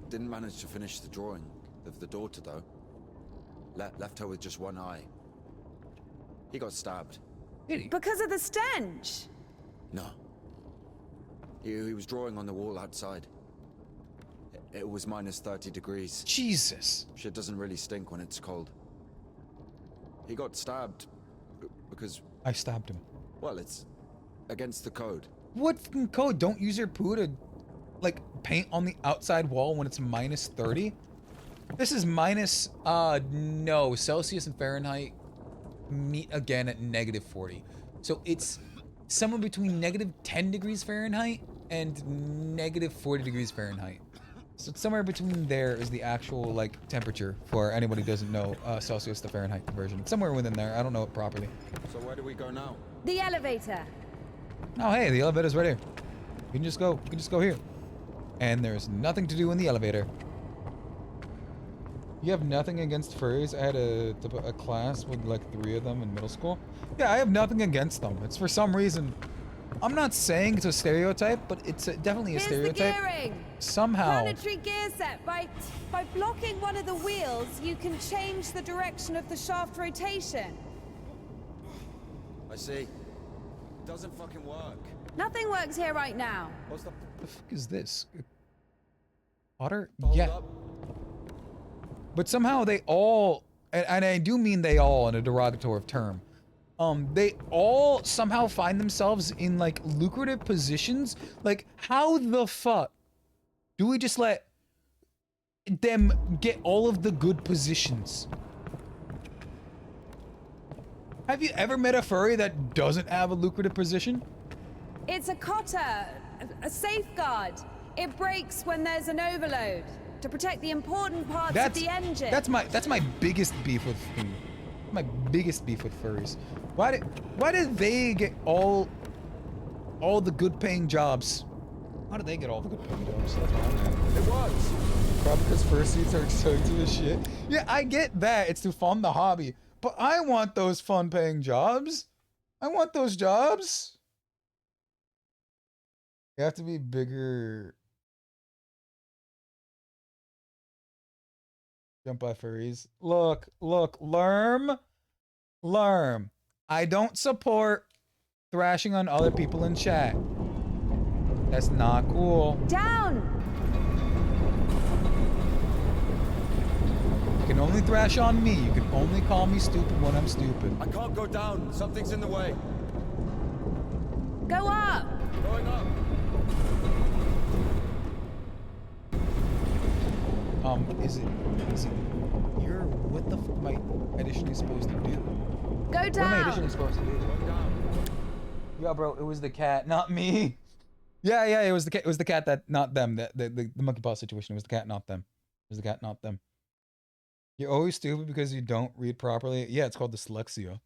Didn't manage to finish the drawing of the daughter, though. Left her with just one eye. He got stabbed. Because of the stench? No. He was drawing on the wall outside. It was minus 30 degrees. Jesus. Shit doesn't really stink when it's cold. He got stabbed because... I stabbed him. Well, it's against the code. What fucking code? Don't use your poo to, like, paint on the outside wall when it's minus 30? This is minus, no, Celsius and Fahrenheit meet again at negative 40. So it's somewhere between negative 10 degrees Fahrenheit and negative 40 degrees Fahrenheit. So it's somewhere between there is the actual, like, temperature for anybody who doesn't know Celsius to Fahrenheit conversion. It's somewhere within there. I don't know it properly. So where do we go now? The elevator. Oh, hey, the elevator's right here. You can just go here. And there's nothing to do in the elevator. You have nothing against furries? I had a class with like 3 of them in middle school. Yeah, I have nothing against them. It's for some reason. I'm not saying it's a stereotype, but it's definitely a stereotype. The gearing. Somehow. Planetary gear set. By blocking one of the wheels, you can change the direction of the shaft rotation. I see. Doesn't fucking work. Nothing works here right now. What's the fuck is this? Otter? Hold Yeah. up. But somehow they all, and I do mean they all in a derogatory term, they all somehow find themselves in like lucrative positions. Like, how the fuck do we just let them get all of the good positions? Have you ever met a furry that doesn't have a lucrative position? It's a cotter, a safeguard. It breaks when there's an overload to protect the important parts of the engine. That's my biggest beef with furries. Why did they get all the good paying jobs? How did they get all the good paying jobs? That's what I'm at. It was. Probably because fursuits are expensive as shit. Yeah, I get that. It's to fund the hobby. But I want those fun paying jobs. I want those jobs. You have to be bigger. Jump by furries. Look, Lerm. I don't support thrashing on other people in chat. That's not cool. Down! You can only thrash on me. You can only call me stupid when I'm stupid. I can't go down. Something's in the way. Go up! Going up. Is it you're, what the fuck am I additionally supposed to do? Go down! What am I additionally supposed to do? Going down. Yeah, bro, it was the cat, not me. Yeah, it was the cat. It was the cat that, not them. The monkey paw situation. It was the cat, not them. It was the cat, not them. You're always stupid because you don't read properly. Yeah, it's called dyslexia.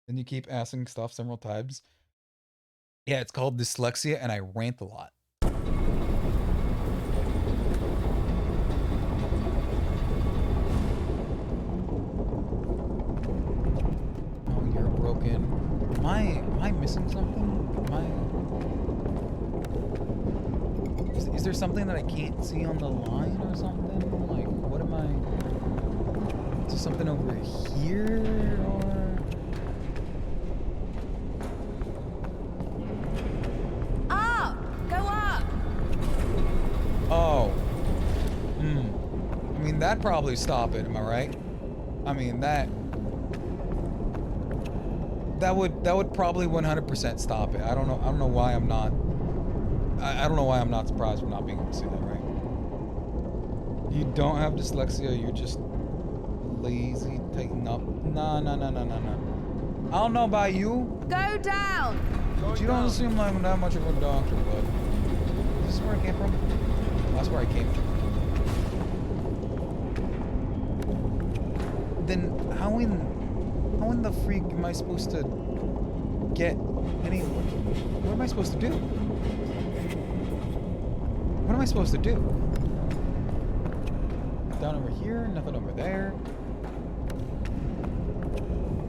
Then you keep asking stuff several times. Yeah, it's called dyslexia, and I rant a lot. Oh, you're broken. Am I missing something? Is there something that I can't see on the line or something? Like, what am I... Is there something over here or? Up! Go up! Oh. I mean, that'd probably stop it, am I right? I mean, that would probably 100% stop it. I don't know why I'm not. I don't know why I'm not surprised for not being able to see that, right? You don't have dyslexia, you're just lazy, taking up. No. I don't know about you. Go down! But you don't seem like that much of a doctor, bud. Is this where I came from? That's where I came from. Then how in the freak am I supposed to get any? What am I supposed to do? What am I supposed to do? Down over here, nothing over there.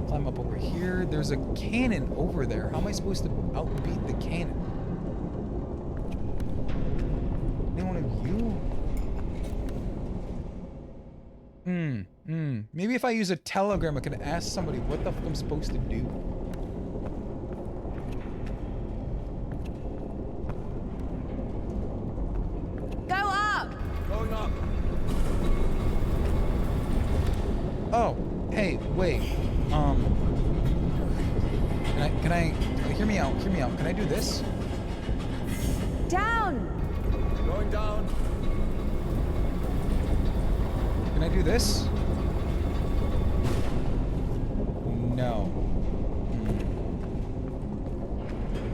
Climb up over here. There's a cannon over there. How am I supposed to outbeat the cannon? Any one of you? Maybe if I use a telegram, I can ask somebody what the fuck I'm supposed to do. Go up! Going up. Oh, hey, wait. Can I hear me out? Hear me out. Can I do this? Down! Going down. Can I do this? No.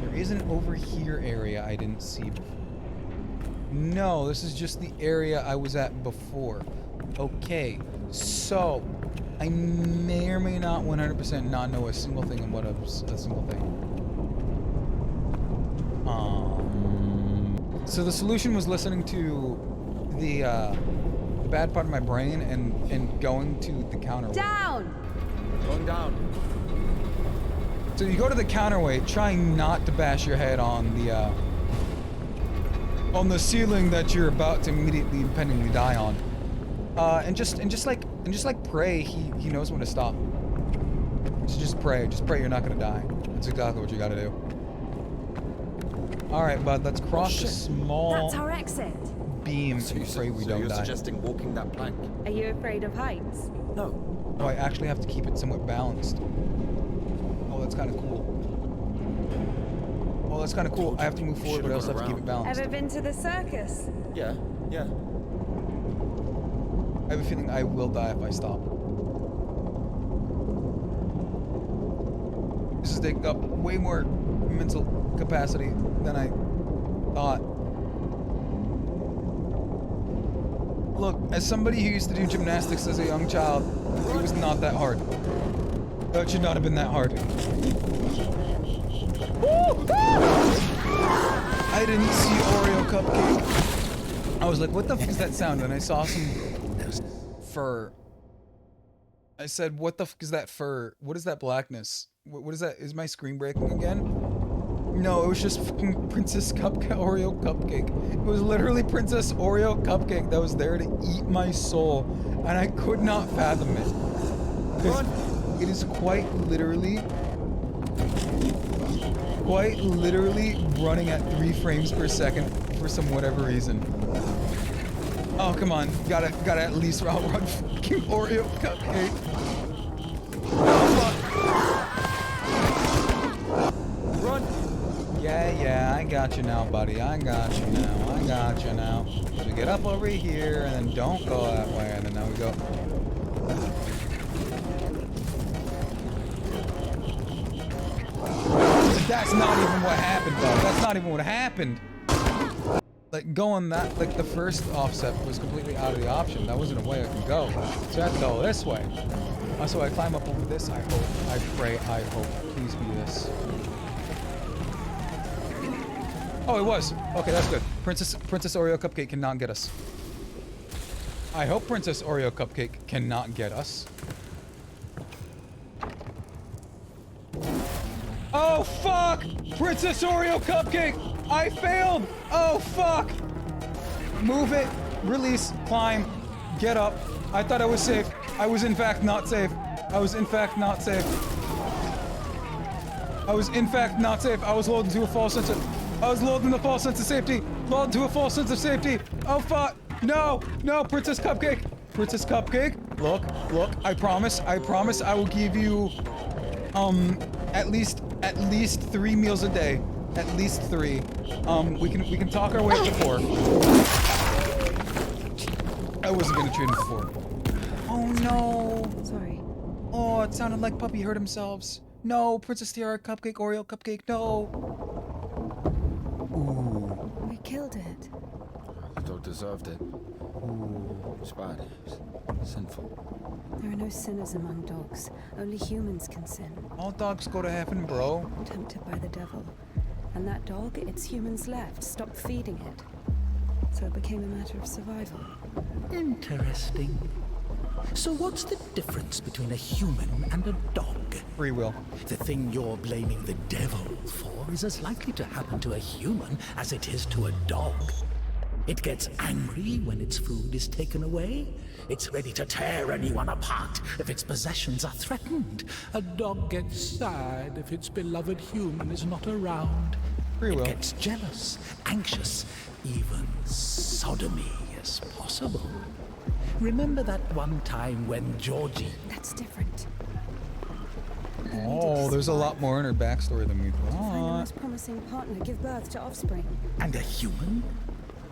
There is an over here area I didn't see before. No, this is just the area I was at before. Okay, so I may or may not 100% not know a single thing and what a single thing. So the solution was listening to the bad part of my brain and going to the counterweight. Down! Going down. So you go to the counterweight, trying not to bash your head on the ceiling that you're about to immediately impendingly die on. And just like pray he knows when to stop. So just pray you're not gonna die. That's exactly what you gotta do. Alright, bud, let's cross the small That's our exit. beam and pray we don't you're die. suggesting walking that plank? Are you afraid of heights? No. Oh, I actually have to keep it somewhat balanced. Oh, that's kind of cool. Oh, that's kind of cool. I have to move forward, but I also have to keep it balanced. Ever been to the circus? Yeah. I have a feeling I will die if I stop. This is taking up way more mental capacity than I thought. Look, as somebody who used to do gymnastics as a young child, it was not that hard. That should not have been that hard. I didn't see Oreo cupcake. I was like, what the fuck is that sound? And I saw some fur. I said, what the fuck is that fur? What is that blackness? What is that? Is my screen breaking again? No, it was just fucking Princess Oreo cupcake. It was literally Princess Oreo cupcake that was there to eat my soul. And I could not fathom it. Because it is quite literally running at 3 frames per second for some whatever reason. Oh, come on. Gotta at least outrun fucking Oreo cupcake. Oh, fuck. Run. Yeah, I got you now, buddy. I got you now. So we get up over here, and then don't go that way, and then now we go. That's not even what happened, though. That's not even what happened. Like, going that, like, the first offset was completely out of the option. That wasn't a way I could go. So I have to go this way. So I climb up over this, I hope. I pray, I hope. Please be this. Oh, it was. Okay, that's good. Princess Oreo Cupcake cannot get us. I hope Princess Oreo Cupcake cannot get us. Oh, fuck! Princess Oreo Cupcake! I failed! Oh, fuck! Move it, release, climb, Get up. I thought I was safe. I was in fact not safe. I was in fact not safe. I was in fact not safe. I was loading to a false sense of... I was loading the false sense of safety. Loading to a false sense of safety. Oh fuck. No. No, Princess Cupcake. Princess Cupcake. Look. I promise I will give you at least 3 meals a day. At least 3. We can talk our way up to 4. I wasn't gonna trade him for 4. Oh no. Sorry. Oh, it sounded like Puppy hurt themselves. No, Princess Tiara Cupcake, Oreo Cupcake, no. Ooh. We killed it. The dog deserved it. Ooh, it's bad. It's sinful. There are no sinners among dogs. Only humans can sin. All dogs go to heaven, bro. Tempted by the devil. And that dog, its humans left, stopped feeding it. So it became a matter of survival. Interesting. So what's the difference between a human and a dog? Free will. The thing you're blaming the devil for is as likely to happen to a human as it is to a dog. It gets angry when its food is taken away. It's ready to tear anyone apart if its possessions are threatened. A dog gets sad if its beloved human is not around. Free will. It gets jealous, anxious, even sodomy is possible. Remember that one time when Georgie... That's different. Oh, there's a lot more in her backstory than we Find the thought. most promising partner, give birth to offspring. And a human?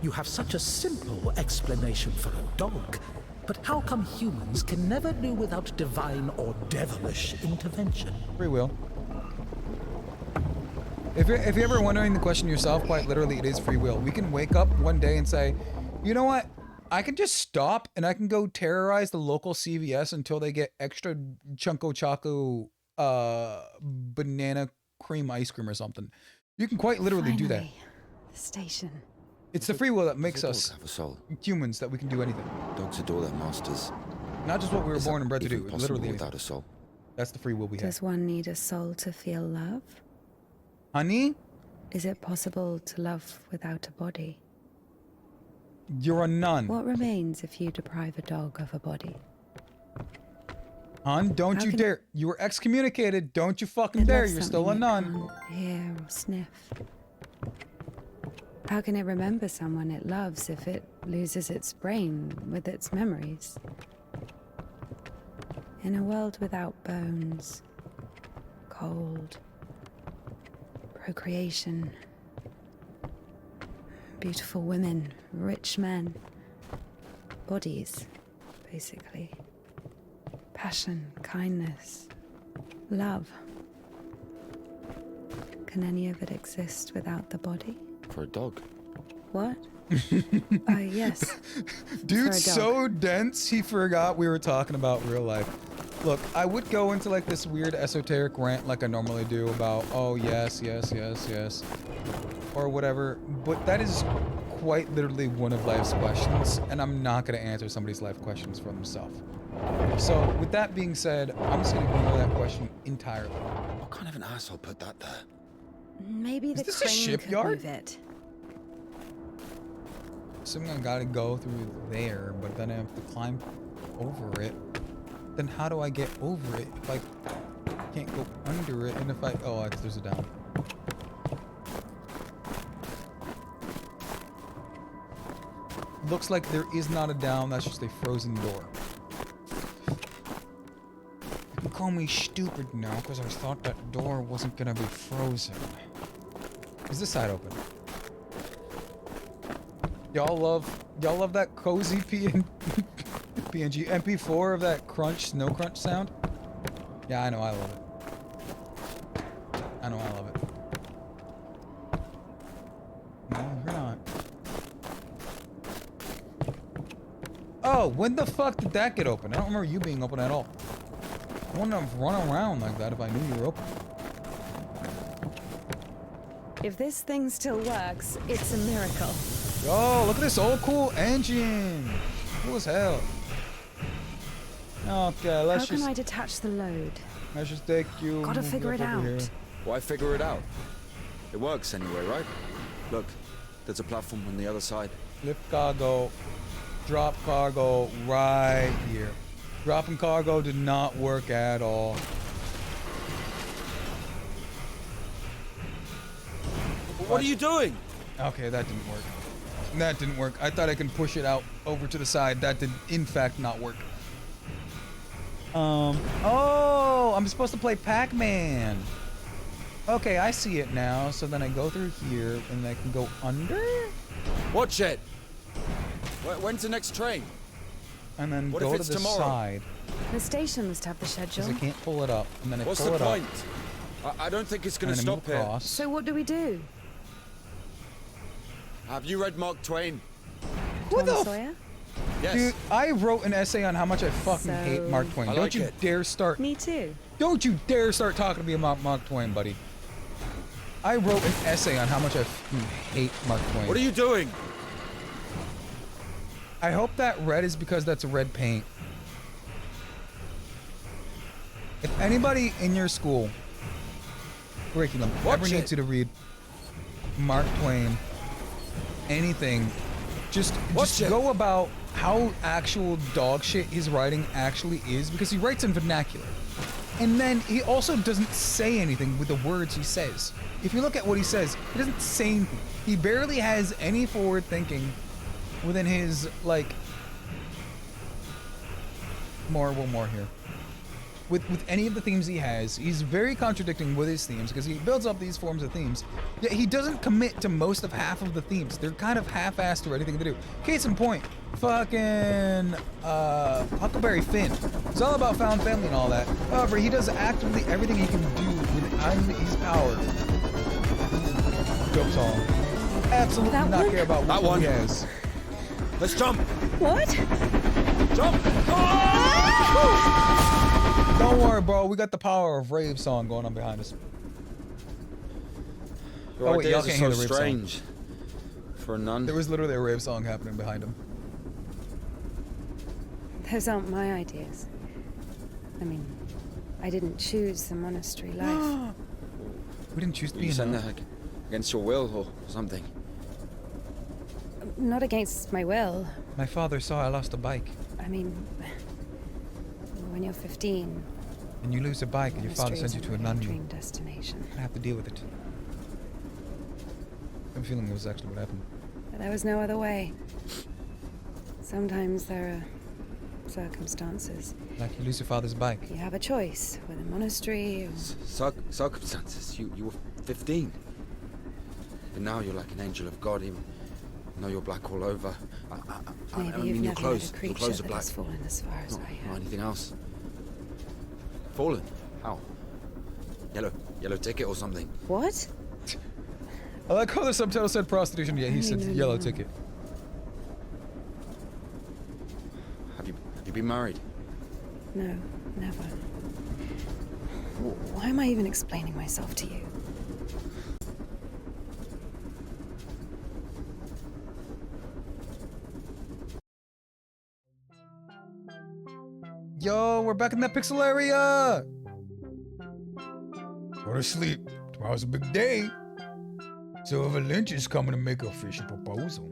You have such a simple explanation for a dog. But how come humans can never do without divine or devilish intervention? Free will. If you're ever wondering the question yourself, quite literally, it is free will. We can wake up one day and say, you know what? I can just stop and I can go terrorize the local CVS until they get extra Chunko Choco banana cream ice cream or something. You can quite literally do that. The station. It's the free will that makes Dogs us have a soul. humans, that we can do anything. Dogs adore their masters. Not just what we were Is born that and bred to even do. possible Literally without anything. a soul? That's the free will we have. Does one need a soul to feel love? Honey, Is it possible to love without a body? you're a nun. What remains if you deprive a dog of a body? Hon, don't How you can- dare. You were excommunicated. Don't you fucking It dare. loves You're still a something it nun. can't hear or sniff. How can it remember someone it loves if it loses its brain with its memories? In a world without bones, cold, procreation, beautiful women, rich men, bodies, basically. Passion, kindness, love. Can any of it exist without the body? For a dog. What? Yes. Dude's For a dog. so dense, he forgot we were talking about real life. Look, I would go into like this weird esoteric rant like I normally do about, oh yes, yes, yes, yes, or whatever, but that is quite literally one of life's questions, and I'm not going to answer somebody's life questions for themselves. So, with that being said, I'm just going to ignore that question entirely. What kind of an asshole put that there? Maybe the this a crane shipyard? could move it. Assuming I gotta go through there, but then I have to climb over it. Then how do I get over it if I can't go under it? And if I... Oh, there's a down. Looks like there is not a down, that's just a frozen door. You can call me stupid now, because I thought that door wasn't gonna be frozen. Is this side open? Y'all love that cozy PNG MP4 of that snow crunch sound? Yeah, I know, I love it. I know, I love it. No, you're not. Oh, when the fuck did that get open? I don't remember you being open at all. I wouldn't have run around like that if I knew you were open. If this thing still works, it's a miracle. Yo, look at this old cool engine. Cool as hell. Okay, How can I detach the load? Let's just take you. Gotta move figure up it over out. here. Why figure it out? It works anyway, right? Look, there's a platform on the other side. Lift cargo. Drop cargo right here. Dropping cargo did not work at all. What are you doing? Okay, that didn't work. That didn't work. I thought I could push it out over to the side. That did, in fact, not work. Oh, I'm supposed to play Pac-Man. Okay, I see it now. So then I go through here, and I can go under? Watch it. When's the next train? And then What go if to it's the tomorrow? side. The station must have the schedule. Because I can't pull it up. And then I What's pull the it up. point? I don't think it's going to and then I stop move here. across. So what do we do? Have you read Mark Twain? Who Tom the Sawyer? Yes. Dude, I wrote an essay on how much I fucking hate Mark Twain. I Don't like you it. dare start. Me too. Don't you dare start talking to me about Mark Twain, buddy. I wrote an essay on how much I fucking hate Mark Twain. What are you doing? I hope that red is because that's red paint. If anybody in your school curriculum ever needs you to read Mark Twain, anything, just go about how actual dog shit his writing actually is, because he writes in vernacular. And then he also doesn't say anything with the words he says. If you look at what he says, he doesn't say anything. He barely has any forward thinking within his, like, more here. With any of the themes he has, he's very contradicting with his themes, because he builds up these forms of themes, yet he doesn't commit to most of half of the themes. They're kind of half-assed or anything to do. Case in point, fucking Huckleberry Finn. It's all about found family and all that. However, he does actively everything he can do within his power. Dope song. Absolutely That not one? care about That what one. he has. Let's jump. What? Jump. Don't worry, bro. We got the power of rave song going on behind us. Your Oh, wait, y'all ideas can't are hear so the rave song. strange. For a nun. There was literally a rave song happening behind him. Those aren't my ideas. I mean, I didn't choose the monastery life. We didn't choose to be You in sent love. that against your will or something. Not against my will. My father saw I lost a bike. I mean, when you're 15, And you lose a bike and your father monastery sends you isn't to a really nun. dream destination. I have to deal with it. I have a feeling it was actually what happened. But there was no other way. Sometimes there are circumstances. Like you lose your father's bike. You have a choice with a monastery or... Circumstances. You were 15. But now you're like an angel of God, even though you're black all over. I Maybe mean, you've your never clothes, met a your creature clothes are that black. has fallen as far as I Not have. anything else. Fallen? How? Yellow ticket or something? What? I like how the subtitle said prostitution, yet he said no, yellow no. ticket. Have you been married? No, never. Why am I even explaining myself to you? Yo, we're back in that pixel area! Go to sleep. Tomorrow's a big day. Silver Lynch is coming to make an official proposal.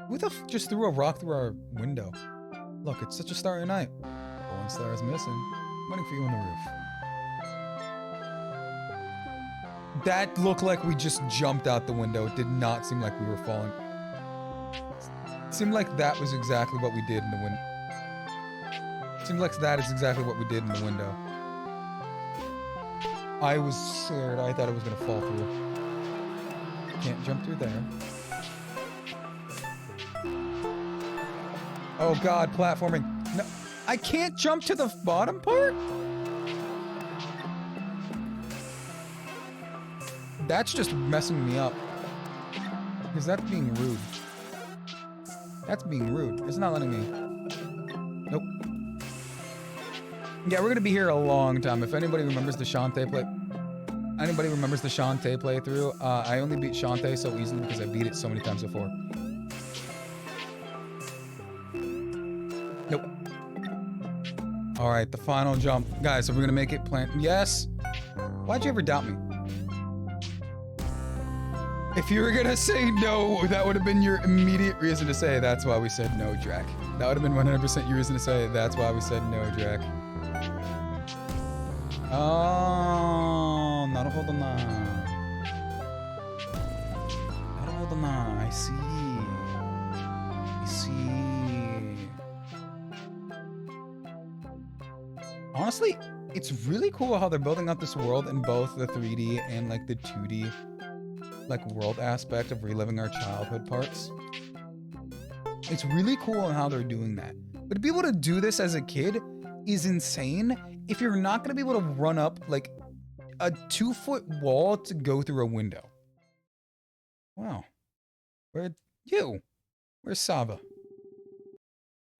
Who the f just threw a rock through our window? Look, it's such a starry night. One star is missing. Waiting for you on the roof. That looked like we just jumped out the window. It did not seem like we were falling. It seemed like that was exactly what we did in the window. Seemed like that is exactly what we did in the window. I was scared. I thought it was gonna fall through. Can't jump through there. Oh god, platforming. No, I can't jump to the bottom part? That's just messing me up. Because that's being rude. That's being rude. It's not letting me. Nope. Yeah, we're gonna be here a long time. If anybody remembers the Shantae playthrough, I only beat Shantae so easily because I beat it so many times before. Nope. All right, the final jump. Guys, are we gonna make it plant? Yes. Why'd you ever doubt me? If you were gonna say no, that would have been your immediate reason to say that's why we said no, Drac. That would have been 100% your reason to say that's why we said no, Drac. Oh, naruhodo na. Naruhodo na. I see. I see. Honestly, it's really cool how they're building up this world in both the 3D and like the 2D like world aspect of reliving our childhood parts. It's really cool on how they're doing that. But to be able to do this as a kid is insane if you're not going to be able to run up like a 2-foot wall to go through a window. Wow. Where'd you? Where's Sava?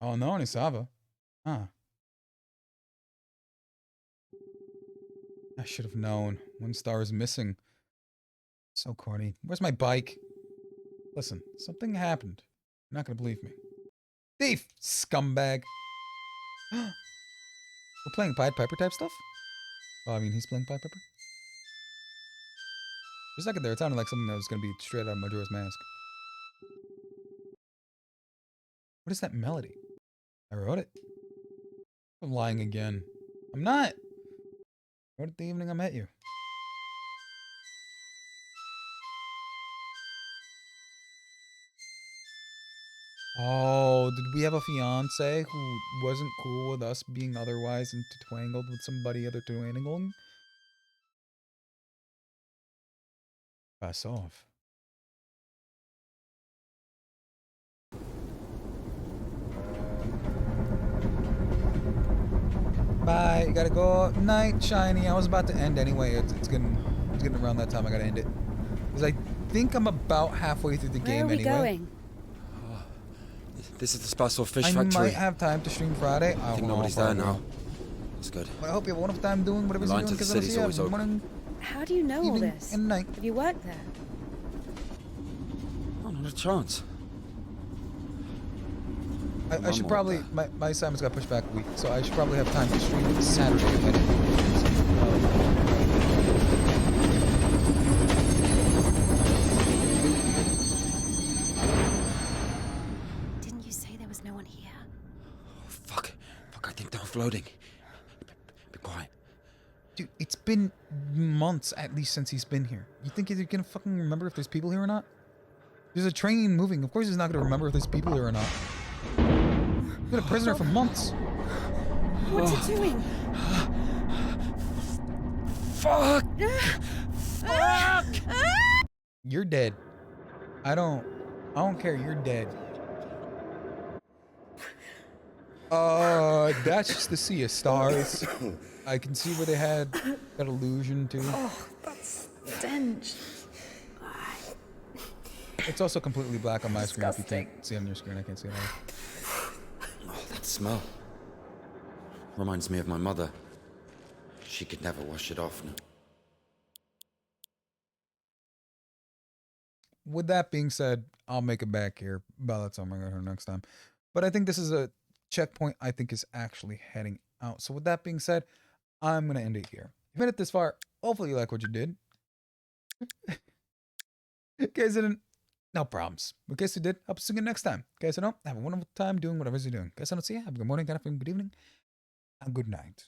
Oh, no, only Sava. Huh. I should have known. 1 star is missing. So corny. Where's my bike? Listen, something happened. You're not gonna believe me. Thief! Scumbag! We're playing Pied Piper type stuff? Oh, I mean, he's playing Pied Piper? For a second there, it sounded like something that was gonna be straight out of Majora's Mask. What is that melody? I wrote it. I'm lying again. I'm not! I wrote it the evening I met you. Oh, did we have a fiance who wasn't cool with us being otherwise intertwangled with somebody other twangling? Pass off. Bye, you gotta go. Night, Shiny. I was about to end anyway. It's getting around that time I gotta end it. Because I think I'm about halfway through the game anyway. Where are we going? This is the special fish I factory. might have time to stream Friday. I think nobody's there now. That's good. Well, I hope you have a wonderful time doing whatever you're doing. The city's always open. Morning, how do you know all this? And night. Have you worked there? Oh, not a chance. I should probably... My assignments got pushed back a week, so I should probably have time to stream Saturday if I didn't. Floating. Be quiet. Dude, it's been months at least since he's been here. You think he's gonna fucking remember if there's people here or not? There's a train moving. Of course he's not gonna remember if there's people here or not. He's been a prisoner for months. What's it doing? Fuck! Fuck! You're dead. I don't care. You're dead. That's just the sea of stars. I can see where they had that illusion too. Oh, that's stench. It's also completely black on my screen. If you can't see on your screen, I can't see it either. Oh, that smell. Reminds me of my mother. She could never wash it off. No. With that being said, I'll make it back here by the time I got her next time. But I think this is a checkpoint I think is actually heading out. So with that being said, I'm going to end it here. If you made it this far, hopefully you like what you did. In case you didn't, no problems. In case you did, I'll see you next time. In case you don't, have a wonderful time doing whatever you're doing. In case I don't see you, have a good morning, good afternoon, good evening, and good night.